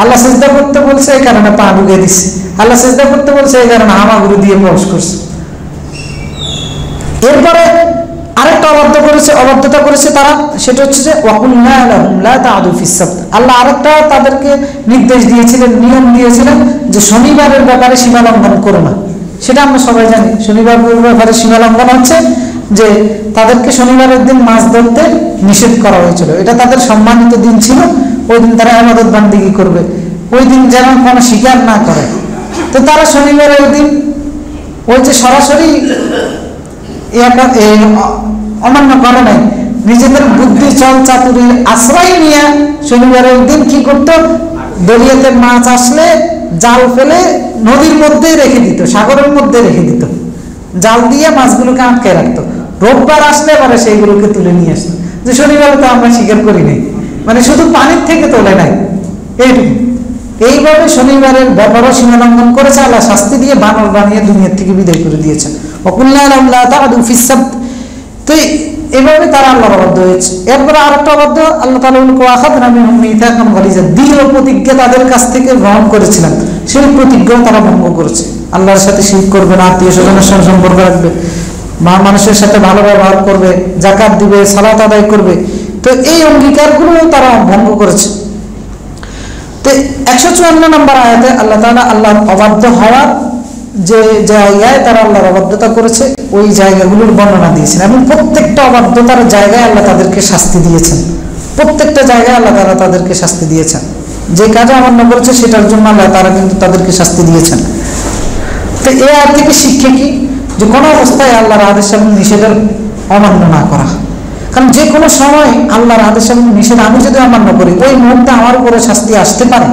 আল্লাহ সিজদা করতে বলছে এই কারণে পা ঢুকিয়ে দিচ্ছে, আল্লাহ সিজদা করতে বলছে এই কারণে হামাগুড়ি দিয়ে প্রবেশ করছে। এরপরে আরেকটা অবাধ্যতা করেছে তারা, সেটা হচ্ছে যে ওয়াকুলনা লাহুম লা তা'দু ফিস সাbt। আল্লাহ আরেকটা তাদেরকে নির্দেশ দিয়েছিলেন, নিয়ম দিয়েছিলেন যে শনিবারের ব্যাপারে সীমা লঙ্ঘন করো না। সেটা আমরা সবাই জানি, শনিবারের ব্যাপারে সীমা লঙ্ঘন হচ্ছে যে তাদেরকে শনিবারের দিন মাছ ধরতে নিষেধ করা হয়েছিল। এটা তাদের সম্মানিত দিন ছিল, ওই দিন তারা ইবাদত বান্দিগি করবে, ওই দিন যেন কোনো শিকার না করে। তো তারা শনিবারের দিন ওই যে সরাসরি অমান্য করে নাই, নিজেদের বুদ্ধি চল চাতুরির আশ্রয় নিয়ে শনিবারের দিন কি করতো, দরিয়াতে মাছ আসলে জাল ফেলে নদীর মধ্যে রেখে দিত, সাগরের মধ্যে রেখে দিত, জাল দিয়ে মাছগুলোকে আটকে রাখতো। রোববার আসলে এবারে সেইগুলোকে তুলে নিয়ে আসতো। যে শনিবারে তো আমরা স্বীকার করি নাই, মানে শুধু পানির থেকে তোলে নাই, এইটুকু। এইভাবে শনিবারের ব্যাপারও সীমালঙ্ঘন করেছে, আল্লাহ শাস্তি দিয়ে বানর বানিয়ে দুনিয়ার থেকে বিদায় করে দিয়েছেন। তো এভাবে তারা আল্লাহর অবাধ্য হয়েছে। এরপরে আরেকটা অবাধ্য, আল্লাহ তাআলা দৃঢ় প্রতিজ্ঞা তাদের কাছ থেকে গ্রহণ করেছিলেন, সেই প্রতিজ্ঞা তারা ভঙ্গ করেছে। আল্লাহর সাথে শিরক করবে না, আত্মীয় স্বজনের সঙ্গে সম্পর্ক রাখবে, মানুষের সাথে ভালো ব্যবহার করবে, যাকাত দিবে, সালাত আদায় করবে। তো এই অঙ্গীকারগুলো তারা ভঙ্গ করেছে। তো 154 নম্বর আয়াতে আল্লাহ তাআলা আল্লাহর অবাধ্য হওয়ার যে জায়গায় তারা আল্লাহর অবাধ্যতা করেছে ওই জায়গাগুলোর বর্ণনা দিয়েছেন, এবং প্রত্যেকটা অবাধ্যতার জায়গায় আল্লাহ তাদেরকে শাস্তি দিয়েছেন। প্রত্যেকটা জায়গায় আল্লাহ তাআলা তাদেরকে শাস্তি দিয়েছেন। যে কাজে অমান্য করেছে সেটার জন্য আল্লাহ তাআলা কিন্তু তাদেরকে শাস্তি দিয়েছেন। তো এই আয়াত থেকে শিক্ষা কি? যে কোনো অবস্থায় আল্লাহর আদেশ এবং নিষেধের অমান্য না করা। কারণ যে কোনো সময় আল্লাহর আদেশ এবং নিষেধ আমি যদি অমান্য করি, ওই মুহূর্তে আমার উপরে শাস্তি আসতে পারে,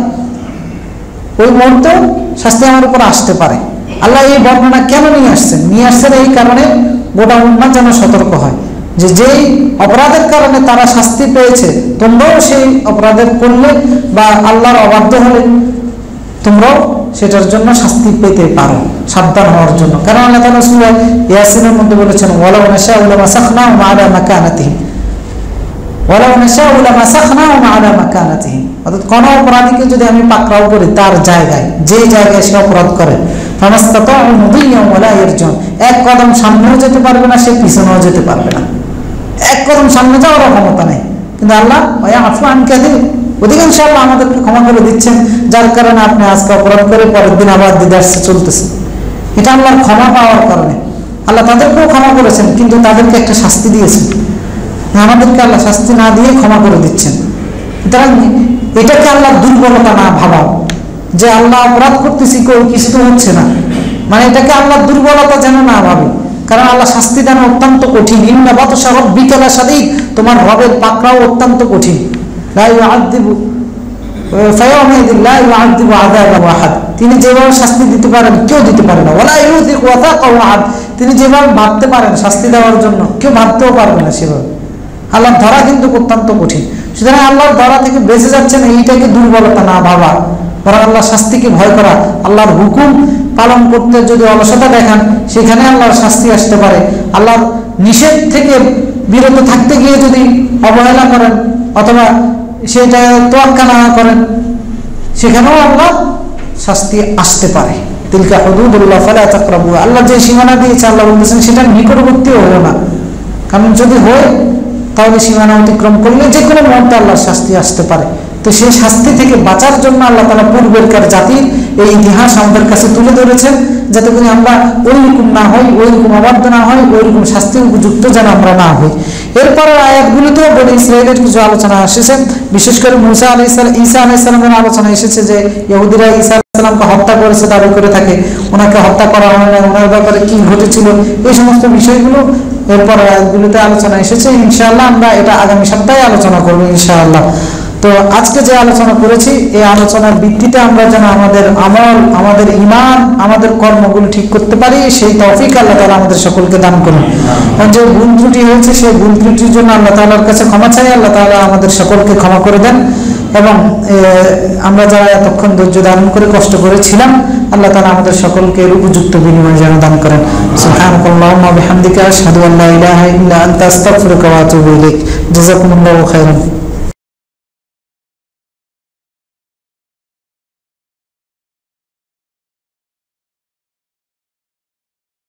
ওই মুহূর্তে শাস্তি আমার উপর আসতে পারে। আল্লাহ এই বর্ণনা কেন নিয়ে আসছেন? নিয়ে আসছেন এই কারণে গোটা উম্মাহ যেন সতর্ক হয় যে যেই অপরাধের কারণে তারা শাস্তি পেয়েছে, তোমরাও সেই অপরাধের করলে বা আল্লাহর অবাধ্য হলে তোমরাও সেটার জন্য শাস্তি পেতে পারো, সাবধান হওয়ার জন্য। কারণ আল্লাহ তাআলা সূরা ইয়াসিনের মধ্যে বলেছেন, ওয়ালাউ নাশাউ লামাসাখনাহুম আলা মাকানাতিহিম, ওয়ালাউ নাশাউ লামাসাখনাহুম আলা মাকানাতিহিম। অর্থাৎ কোন অপরাধীকে যদি আমি পাকড়াও করি তার জায়গায়, যে জায়গায় সে অপরাধ করে, ফামাসতাতাউ মুদিয়্যান ওয়ালা ইয়ারজুন, এক কদম সামনেও যেতে পারবে না, সে পিছনেও যেতে পারবে না, এক কদম সামনে যাওয়ার ক্ষমতা নেই। কিন্তু আল্লাহ ওয়ায়াফু আন কাসীর, অধিকাংশ আল্লাহ আমাদেরকে ক্ষমা করে দিচ্ছেন, যার কারণে আপনি আজকে অপরাধ করে পরের দিন আবার দিদারসে চলতেছেন। এটা আল্লাহর ক্ষমা পাওয়ার কারণে। আল্লাহ তাদেরকেও ক্ষমা করেছেন, কিন্তু তাদেরকে একটা শাস্তি দিয়েছেন। আমাদেরকে আল্লাহ শাস্তি না দিয়ে ক্ষমা করে দিচ্ছেন। সুতরাং এটাকে আল্লাহ দুর্বলতা না ভাবাও, যে আল্লাহ অপরাধ করতেছি কিছু তো হচ্ছে না, মানে এটাকে আল্লাহ দুর্বলতা যেন না ভাবে। কারণ আল্লাহ শাস্তি দেন অত্যন্ত কঠিন। ইন্না বাতশা রাব্বিকা লাশাদীদ, তোমার রবের পাকড়াও অত্যন্ত কঠিন। লা ইউআযযিবু ফায়াউমাইযিন লা ইউআযযিবু আযাবাহু আহাদ, তিনি যেভাবে শাস্তি দিতে পারেন কেউ দিতে পারে না। ওয়ালা ইউযিকু ওয়াসাকাহু আহাদ, তিনি যেভাবে ভাবতে পারেন শাস্তি দেওয়ার জন্য কেউ ভাবতেও পারবে না সেভাবে। আল্লাহর ধরা কিন্তু অত্যন্ত কঠিন। সুতরাং আল্লাহর ধরা থেকে বেঁচে যাচ্ছেন, এইটাকে দুর্বলতা না ভাবা, বরং আল্লাহর শাস্তিকে ভয় করা। আল্লাহর হুকুম পালন করতে যদি অলসতা দেখান, সেখানে আল্লাহর শাস্তি আসতে পারে। আল্লাহর নিষেধ থেকে বিরত থাকতে গিয়ে যদি অবহেলা করেন অথবা সেটা তোয়াক্কা না করেন, সেখানেও আল্লাহ শাস্তি আসতে পারে। তিলকা হুদুদুল্লাহ ফালা তাকরাবু, আল্লাহ যে সীমানা দিয়েছে আল্লাহ বলতেছেন সেটার নিকটবর্তীও হলো না। কারণ যদি হয় তাহলে সীমানা অতিক্রম করলে যে কোনো মুহূর্তে আল্লাহর শাস্তি আসতে পারে। তো সেই শাস্তি থেকে বাঁচার জন্য আল্লাহ তাআলা পূর্বেরকার জাতির এই ইতিহাস আমাদের কাছে তুলে ধরেছেন, যাতে করে আমরা ওইরকম না হই, ওইরকম অবাধ্য না হই, ওইরকম শাস্তি উপযুক্ত যেন আমরা না হই। এরপরের আয়াতগুলিতেও বনি ইসরায়েলের কিছু আলোচনা এসেছে, বিশেষ করে ঈসা আলাইহিস সালামের আলোচনা এসেছে যে ইহুদিরা ঈসা আলাইহিস সালামকে হত্যা করেছে, দাবি করে থাকে, ওনাকে হত্যা করা হয় না, ওনার ব্যাপারে কি ঘটেছিল, এই সমস্ত বিষয়গুলো এরপর আয়াতগুলিতে আলোচনা এসেছে। ইনশাআল্লাহ আমরা এটা আগামী সপ্তাহে আলোচনা করবো ইনশাআল্লাহ। তো আজকে যে আলোচনা করেছি, এই আলোচনার ভিত্তিতে আমরা যেন আমাদের আমল, আমাদের ঈমান, আমাদের কর্মগুলো ঠিক করতে পারি, সেই তৌফিক আল্লাহ তাআলা আমাদের সকলকে দান করুন। যে ভুল ত্রুটি হয়েছে সেই ভুল ত্রুটির জন্য আল্লাহ তাআলার কাছে ক্ষমা চাই, আল্লাহ তাআলা আমাদের সকলকে ক্ষমা করে দেন। এবং আমরা যারা এতক্ষণ ধৈর্য ধারণ করে কষ্ট করেছিলাম, আল্লাহ তাআলা আমাদের সকলকে উপযুক্ত বিনিময় যেন দান করেন। সুবহানাকাল্লাহুম্মা ওয়া বিহামদিকা আশহাদু আল্লা ইলাহা ইল্লা আনতা আস্তাগফিরুকা ওয়া আতুবু ইলাইক। জাযাকুমুল্লাহু খাইরান।